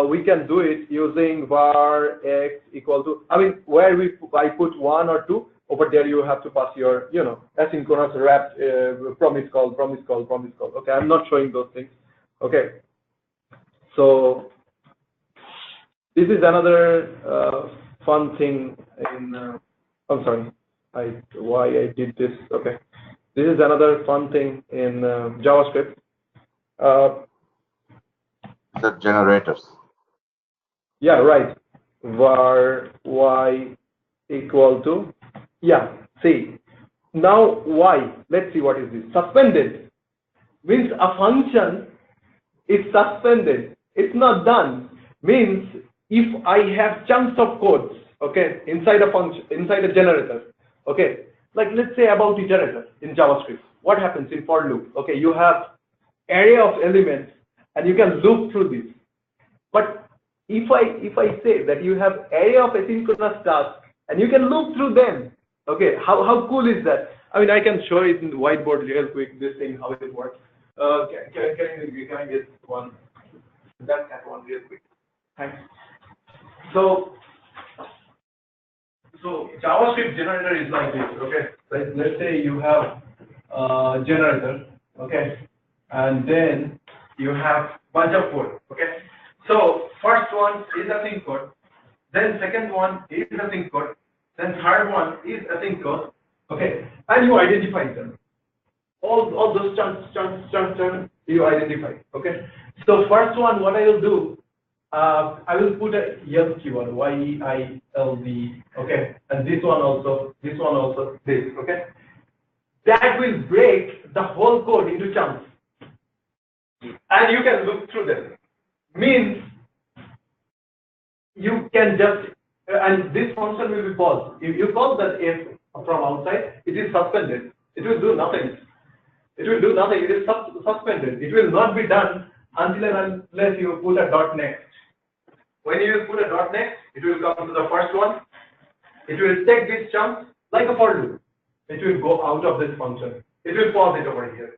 Speaker 1: we can do it using var x equal to, I mean, where I put 1 or 2, over there you have to pass your, asynchronous wrapped promise call. Okay, I'm not showing those things. Okay, so this is another fun thing in, I'm sorry, why I did this. Okay, this is another fun thing in JavaScript.
Speaker 5: The generators.
Speaker 1: Yeah, right. Var y equal to, yeah, see. Now y, let's see what is this. Suspended means a function is suspended. It's not done. Means if I have chunks of codes, okay, inside a function, inside a generator, okay, like let's say about iterator in JavaScript. What happens in for loop? Okay, you have array of elements and you can loop through this. But if I say that you have array of asynchronous tasks and you can loop through them, okay, how cool is that? I mean, I can show it in the whiteboard real quick. This thing, how it works. Can I get one? That one real quick. Thanks. So JavaScript generator is like this. Okay, let's say you have a generator. Okay, and then you have bunch of code. Okay. So first one is async code, then second one is async code, then third one is async code. Okay, and you identify them. All those chunks you identify. Okay. So first one, what I will do, I will put a YILD keyword, Y-I-L-D. Okay, and this one also, this. Okay, that will break the whole code into chunks, and you can look through them. Means you can just, and this function will be paused. If you call that if from outside, it is suspended. It will do nothing. It will do nothing. It is suspended. It will not be done until and unless you put a dot next. When you put a dot next, it will come to the first one. It will take this chunk like a for loop. It will go out of this function. It will pause it over here.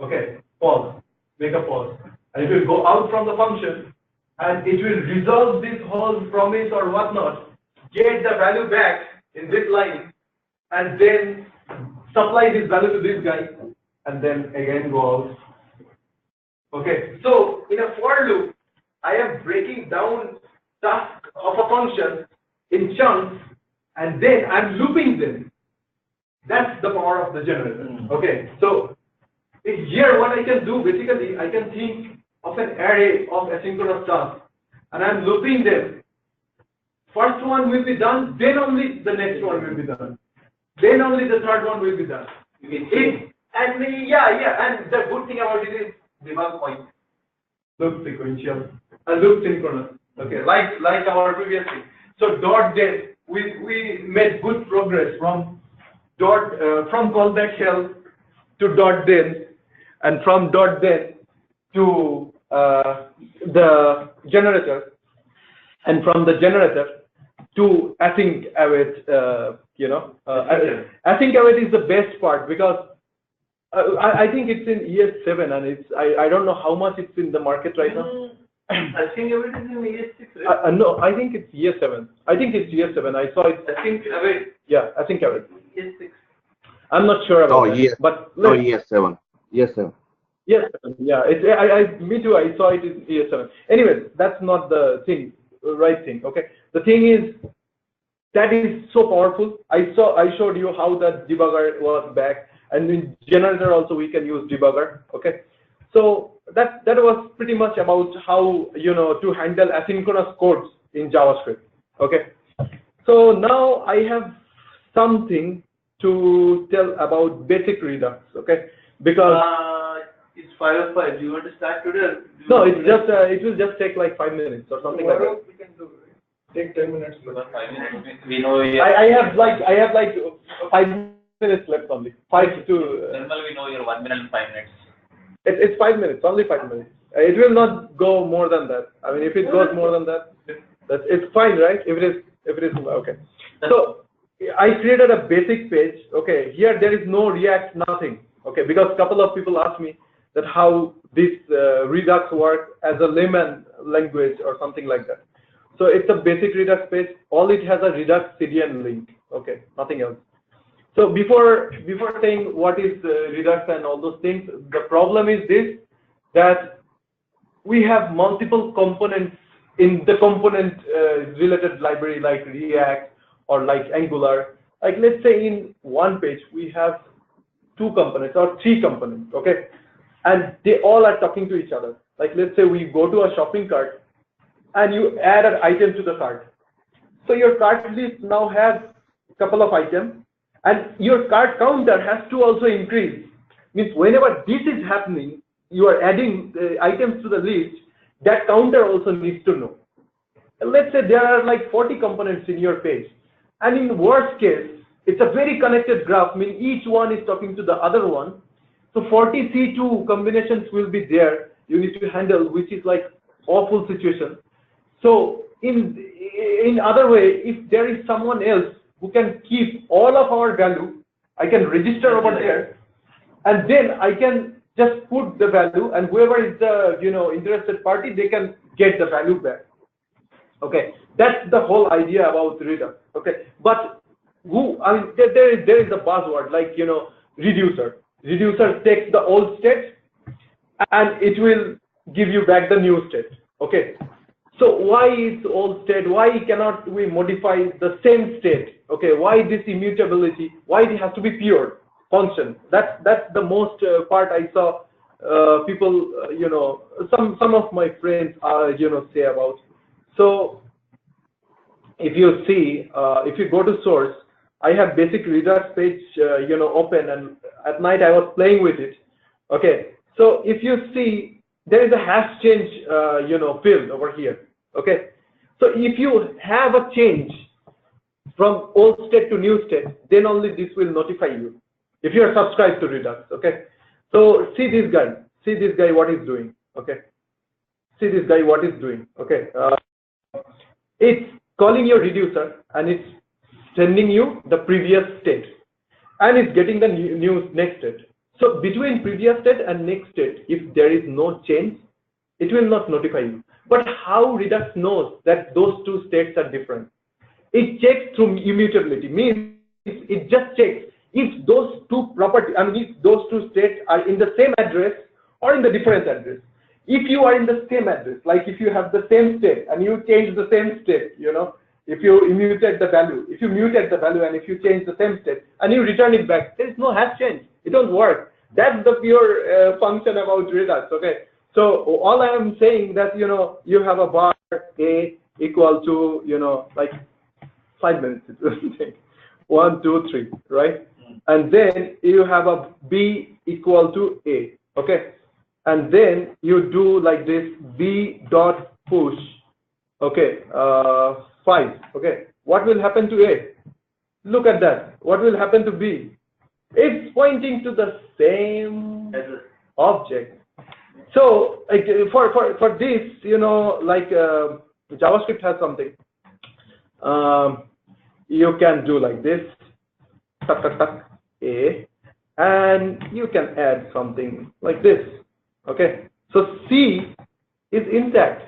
Speaker 1: Okay, pause. Make a pause. And it will go out from the function, and it will resolve this whole promise or whatnot, get the value back in this line, and then supply this value to this guy, and then again go out. Okay, so in a for loop, I am breaking down tasks of a function in chunks, and then I'm looping them. That's the power of the generator. Okay, so here what I can do, basically, I can think of an array of asynchronous tasks, and I'm looping them. First one will be done, then only the next one will be done. Then only the third one will be done. And the good thing about it is debug point. Loop sequential, loop synchronous. Okay, like our previous thing. So dot then, we made good progress from callback shell to dot then, and from dot then to the generator, and from the generator to async await. Async await is the best part, because I think it's in ES7, and it's I don't know how much it's in the market right now.
Speaker 6: Async await is in ES6, right?
Speaker 1: No, I think it's ES7. I think it's ES7. I saw it.
Speaker 6: Async await.
Speaker 1: Yeah, async await.
Speaker 6: ES6.
Speaker 1: I'm not sure about that, but
Speaker 5: ES7. ES7.
Speaker 1: Yes, yeah. Me too. I saw it in ES7. Anyways, that's not the thing, right thing. Okay. The thing is, that is so powerful. I showed you how that debugger was back, and in generator also we can use debugger. Okay. So that was pretty much about how to handle asynchronous codes in JavaScript. Okay. So now I have something to tell about basic Redux. Okay, because
Speaker 6: it's 5:05. Do you want to start today?
Speaker 1: No, it's just it will just take like 5 minutes or something like that.
Speaker 4: We can do it. Take 10 minutes.
Speaker 2: 5 minutes. We know.
Speaker 1: I have like 5 minutes left only. 5 to.
Speaker 2: Normal, we know your 1 minute and 5 minutes.
Speaker 1: It's 5 minutes. Only 5 minutes. It will not go more than that. I mean, if it goes more than that, it's fine, right? If it is okay. So I created a basic page. Okay, here there is no React, nothing. Okay, because a couple of people asked me that how this Redux works as a layman language or something like that. So it's a basic Redux page. All it has a Redux CDN link. Okay, nothing else. So before saying what is Redux and all those things, the problem is this, that we have multiple components in the component related library like React or like Angular. Like let's say in one page we have 2 components or 3 components, okay, and they all are talking to each other. Like let's say we go to a shopping cart and you add an item to the cart. So your cart list now has a couple of items, and your cart counter has to also increase. Means whenever this is happening, you are adding items to the list, that counter also needs to know. And let's say there are like 40 components in your page, and in worst case, it's a very connected graph, I mean each one is talking to the other one. So 40 C2 combinations will be there, you need to handle, which is like awful situation. So in other way, if there is someone else who can keep all of our value, I can register over there, and then I can just put the value, and whoever is the interested party, they can get the value back. Okay, that's the whole idea about Redux. Okay, but there is a buzzword like reducer. Reducer takes the old state and it will give you back the new state. Okay, so why is old state? Why cannot we modify the same state? Okay, why this immutability? Why it has to be pure constant? That's the most part I saw people some of my friends say about. So if you see, if you go to source, I have basic Redux page open, and at night I was playing with it. Okay, so if you see, there is a hash change field over here. Okay, so if you have a change from old state to new state, then only this will notify you if you are subscribed to Redux. Okay, so see this guy what he's doing. Okay, see this guy what he's doing. Okay, it's calling your reducer and it's sending you the previous state, and it's getting the new next state. So between previous state and next state, if there is no change, it will not notify you. But how Redux knows that those 2 states are different? It checks through immutability, means it just checks if those 2 properties, if those 2 states are in the same address or in the different address. If you are in the same address, like if you have the same state and you change the same state, if you muted the value, and if you change the same state and you return it back, there is no hash change. It don't work. That's the pure function about Redux. Okay. So all I am saying that you have a bar A equal to like 5 minutes it will take 1, 2, 3, right? And then you have a B equal to A. Okay. And then you do like this B dot push. Okay. 5. Okay, what will happen to A? Look at that. What will happen to B? It's pointing to the same object. So like, for this, like JavaScript has something. You can do like this, A, and you can add something like this. Okay, so C is intact.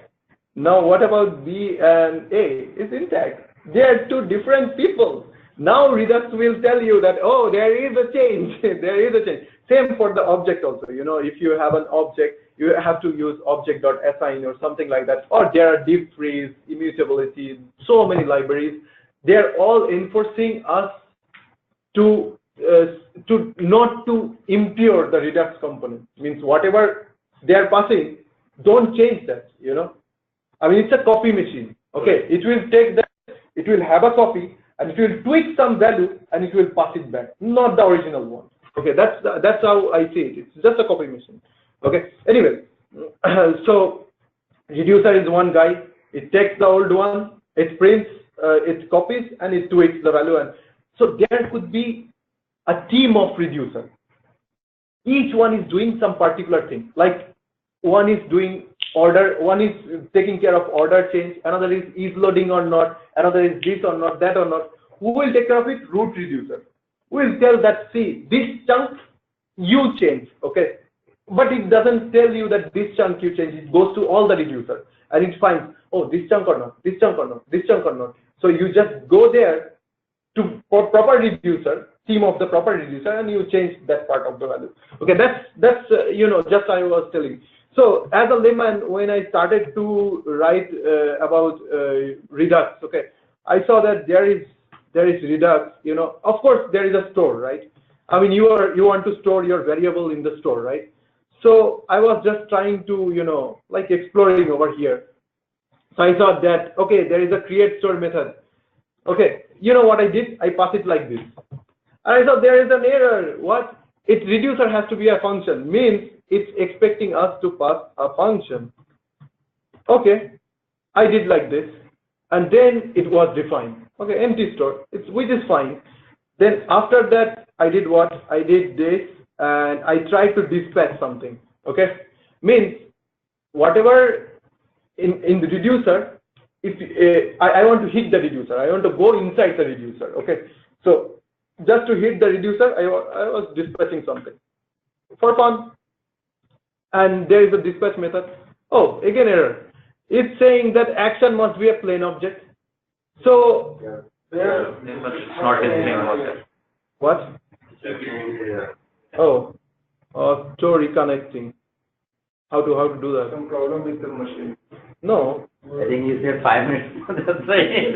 Speaker 1: Now what about B and A? Is intact. They are 2 different people. Now Redux will tell you that, oh, there is a change. There is a change. Same for the object also. If you have an object, you have to use object.assign or something like that. Or there are div freeze, immutability, so many libraries. They are all enforcing us to not to impure the Redux component. Means whatever they are passing, don't change that. It's a copy machine. Okay, it will take that, it will have a copy, and it will tweak some value, and it will pass it back, not the original one. Okay, that's how I see it. It's just a copy machine. Okay. Anyway, so reducer is one guy. It takes the old one, it prints, it copies, and it tweaks the value. And so there could be a team of reducer. Each one is doing some particular thing. Like one is doing order, one is taking care of order change, another is loading or not, another is this or not, that or not. Who will take care of it? Root reducer. Who will tell that, see, this chunk you change. Okay, but it doesn't tell you that this chunk you change. It goes to all the reducer and it finds, oh, this chunk or not, this chunk or not, this chunk or not. So you just go there to proper reducer, theme of the proper reducer, and you change that part of the value. Okay, that's just I was telling. So as a layman, when I started to write about Redux, okay, I saw that there is Redux. Of course there is a store, right? I mean, you want to store your variable in the store, right? So I was just trying to like exploring over here. So I thought that, okay, there is a create store method. Okay, you know what I did? I pass it like this. And I thought there is an error. What? Its reducer has to be a function. Means it's expecting us to pass a function. Okay, I did like this. And then it was defined. Okay, empty store, which is fine. Then after that, I did what? I did this, and I tried to dispatch something. Okay, means whatever in the reducer, if I want to hit the reducer, I want to go inside the reducer. Okay, so just to hit the reducer, I was dispatching something for fun, and there is a dispatch method. Oh, again error. It's saying that action must be a plain object. So
Speaker 2: It's not in plain object.
Speaker 1: what? Oh, store reconnecting. How to do that?
Speaker 4: Some problem with the machine.
Speaker 1: No.
Speaker 6: I think you said 5 minutes. That's right.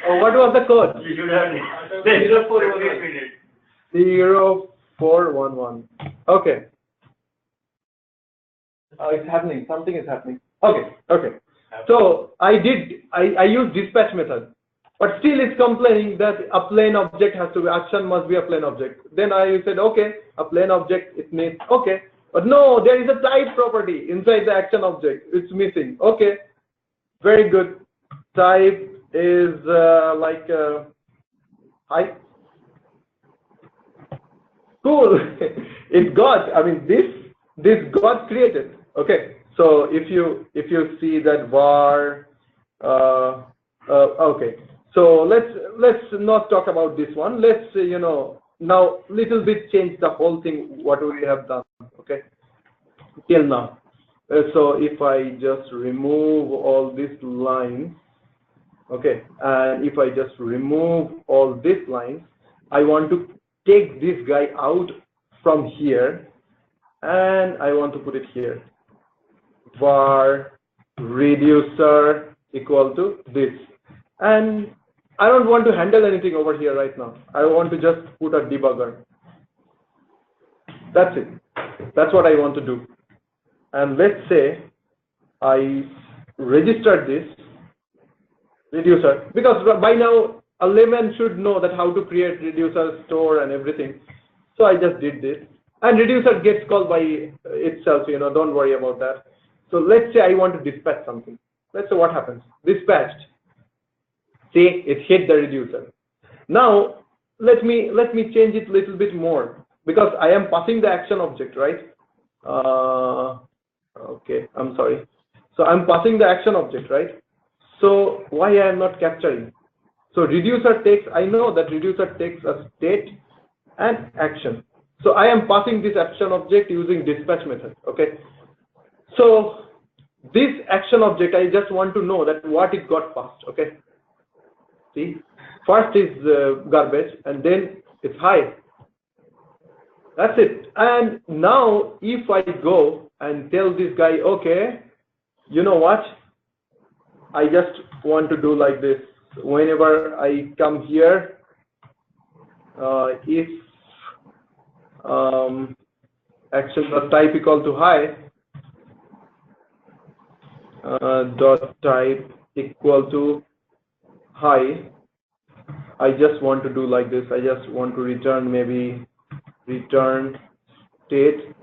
Speaker 1: Oh, what was the code?
Speaker 6: You should have
Speaker 1: 0411. 0411. Okay. It's happening. Something is happening. Okay. So I used dispatch method, but still it's complaining that a plain object has to be, action must be a plain object. Then I said, okay, a plain object, it means, okay. But no, there is a type property inside the action object. It's missing. Okay. Very good. Type is like hi. Cool. It got, I mean, this got created. Okay. So if you see that var, okay. So let's not talk about this one. Let's now little bit change the whole thing what we have done. Okay. Till now. So if I just remove all these lines, okay, and if I just remove all these lines, I want to take this guy out from here, and I want to put it here. Var reducer equal to this, and I don't want to handle anything over here right now. I want to just put a debugger. That's it. That's what I want to do. And let's say I registered this reducer, because by now a layman should know that how to create reducer, store, and everything. So I just did this, and reducer gets called by itself. Don't worry about that. So let's say I want to dispatch something. Let's say what happens. Dispatched. See, it hit the reducer. Now let me change it a little bit more, because I am passing the action object, right? Okay, I'm sorry. So I'm passing the action object, right? So why I am not capturing? So reducer takes, I know that reducer takes a state and action. So I am passing this action object using dispatch method. Okay. So this action object, I just want to know that what it got passed. Okay. See, first is garbage, and then it's high. That's it. And now if I go and tell this guy, okay, you know what? I just want to do like this. Whenever I come here, if action dot type equal to high, dot type equal to high, I just want to do like this. I just want to return maybe return state,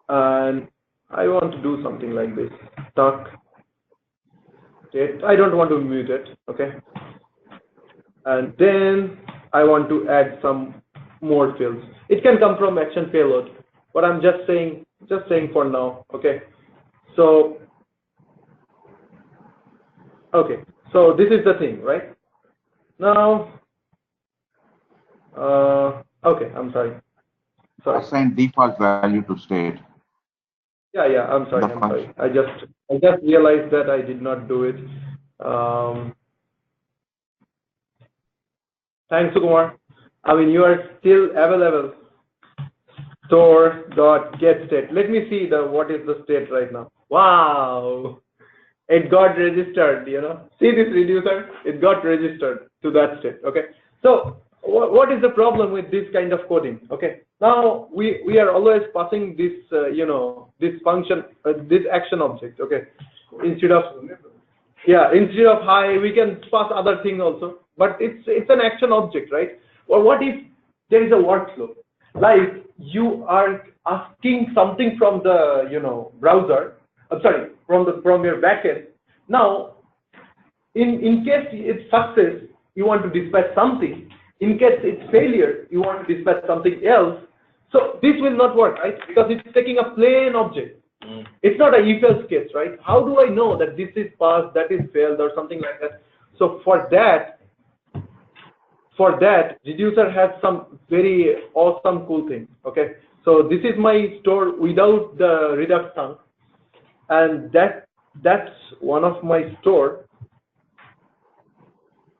Speaker 1: and I want to do something like this. Stuck state. I don't want to mute it. Okay. And then I want to add some more fields. It can come from action payload, but I'm just saying for now. Okay. So okay. So this is the thing, right? Now Okay, I'm sorry. Sorry.
Speaker 5: Assign default value to state.
Speaker 1: Yeah, I'm sorry.
Speaker 5: The
Speaker 1: I'm
Speaker 5: function.
Speaker 1: sorry. I just realized that I did not do it. Thanks, Sukumar. I mean, you are still available. Store.getState. Let me see what is the state right now. Wow, it got registered. See this reducer? It got registered to that state. Okay. So what is the problem with this kind of coding? Okay. Now we are always passing this this function, this action object. Okay. Instead of hi, we can pass other thing also, but it's an action object, right? Or what if there is a workflow, like you are asking something from the browser, from your backend. Now in case it's success, you want to dispatch something. In case it's failure, you want to dispatch something else. So this will not work, right? Because it's taking a plain object. It's not a if-else case, right? How do I know that this is passed, that is failed, or something like that? So for that, reducer has some very awesome, cool things. Okay, so this is my store without the Redux thunk, and that's one of my store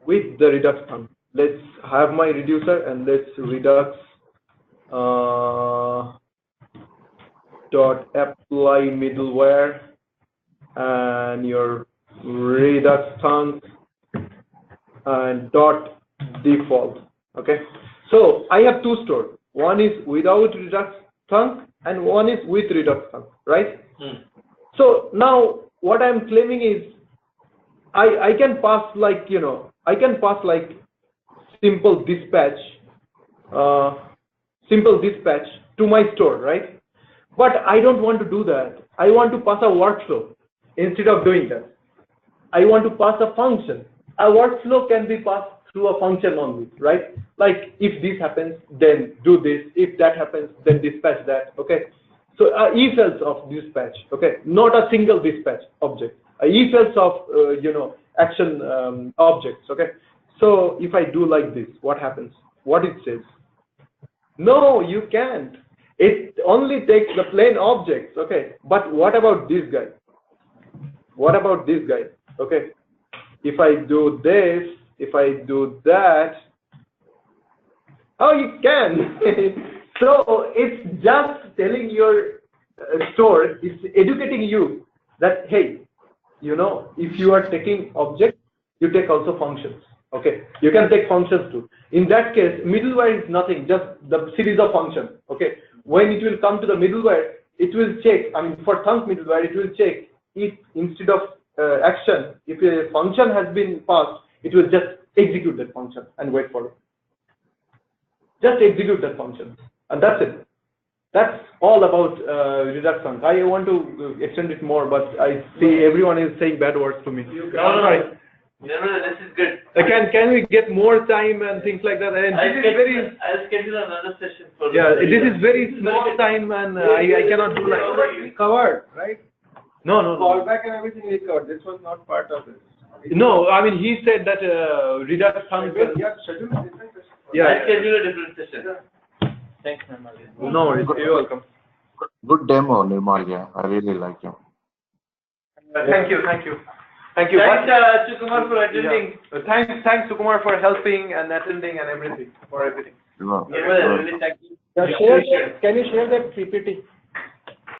Speaker 1: with the Redux thunk. Let's have my reducer and let's Redux dot apply middleware and your Redux thunk and dot default. Okay, so I have two stores. One is without Redux thunk and one is with Redux thunk, right? So now what I'm claiming is I can pass like simple dispatch to my store, right? But I don't want to do that. I want to pass a workflow. Instead of doing that, I want to pass a function. A workflow can be passed through a function only, right? Like if this happens, then do this. If that happens, then dispatch that. Okay. So if else of dispatch. Okay. Not a single dispatch object. If else of action objects. Okay. So if I do like this, what happens? What it says? No, you can't. It only takes the plain objects. Okay. But what about this guy? What about this guy? Okay. If I do this, if I do that, oh, you can. So it's just telling your store, it's educating you that, hey, if you are taking objects, you take also functions. Okay, you can take functions too. In that case, middleware is nothing, just the series of functions. Okay, when it will come to the middleware, it will check. I mean, for thunk middleware, it will check if instead of action, if a function has been passed, it will just execute that function and wait for it. Just execute that function, and that's it. That's all about Redux thunk. I want to extend it more, but I see everyone is saying bad words to me.
Speaker 6: No, this is good.
Speaker 1: Can we get more time and things like that? And
Speaker 6: I'll schedule another session for
Speaker 1: this is very small time, and I cannot do like
Speaker 4: covered, right?
Speaker 1: No.
Speaker 4: Callback and everything we covered. This was not part of it.
Speaker 1: No, I mean he said that Redux thunk.
Speaker 4: Schedule a different session.
Speaker 6: I'll schedule a different session. Thanks, Nirmal.
Speaker 1: No worries. You're welcome.
Speaker 5: Good demo, Nirmal. I really like him.
Speaker 1: Thank you.
Speaker 6: Thanks, Sukumar, for attending.
Speaker 1: Yeah. Thanks, Sukumar, for helping and attending and everything.
Speaker 5: You're welcome.
Speaker 6: Really, thank you.
Speaker 4: Can you share that PPT?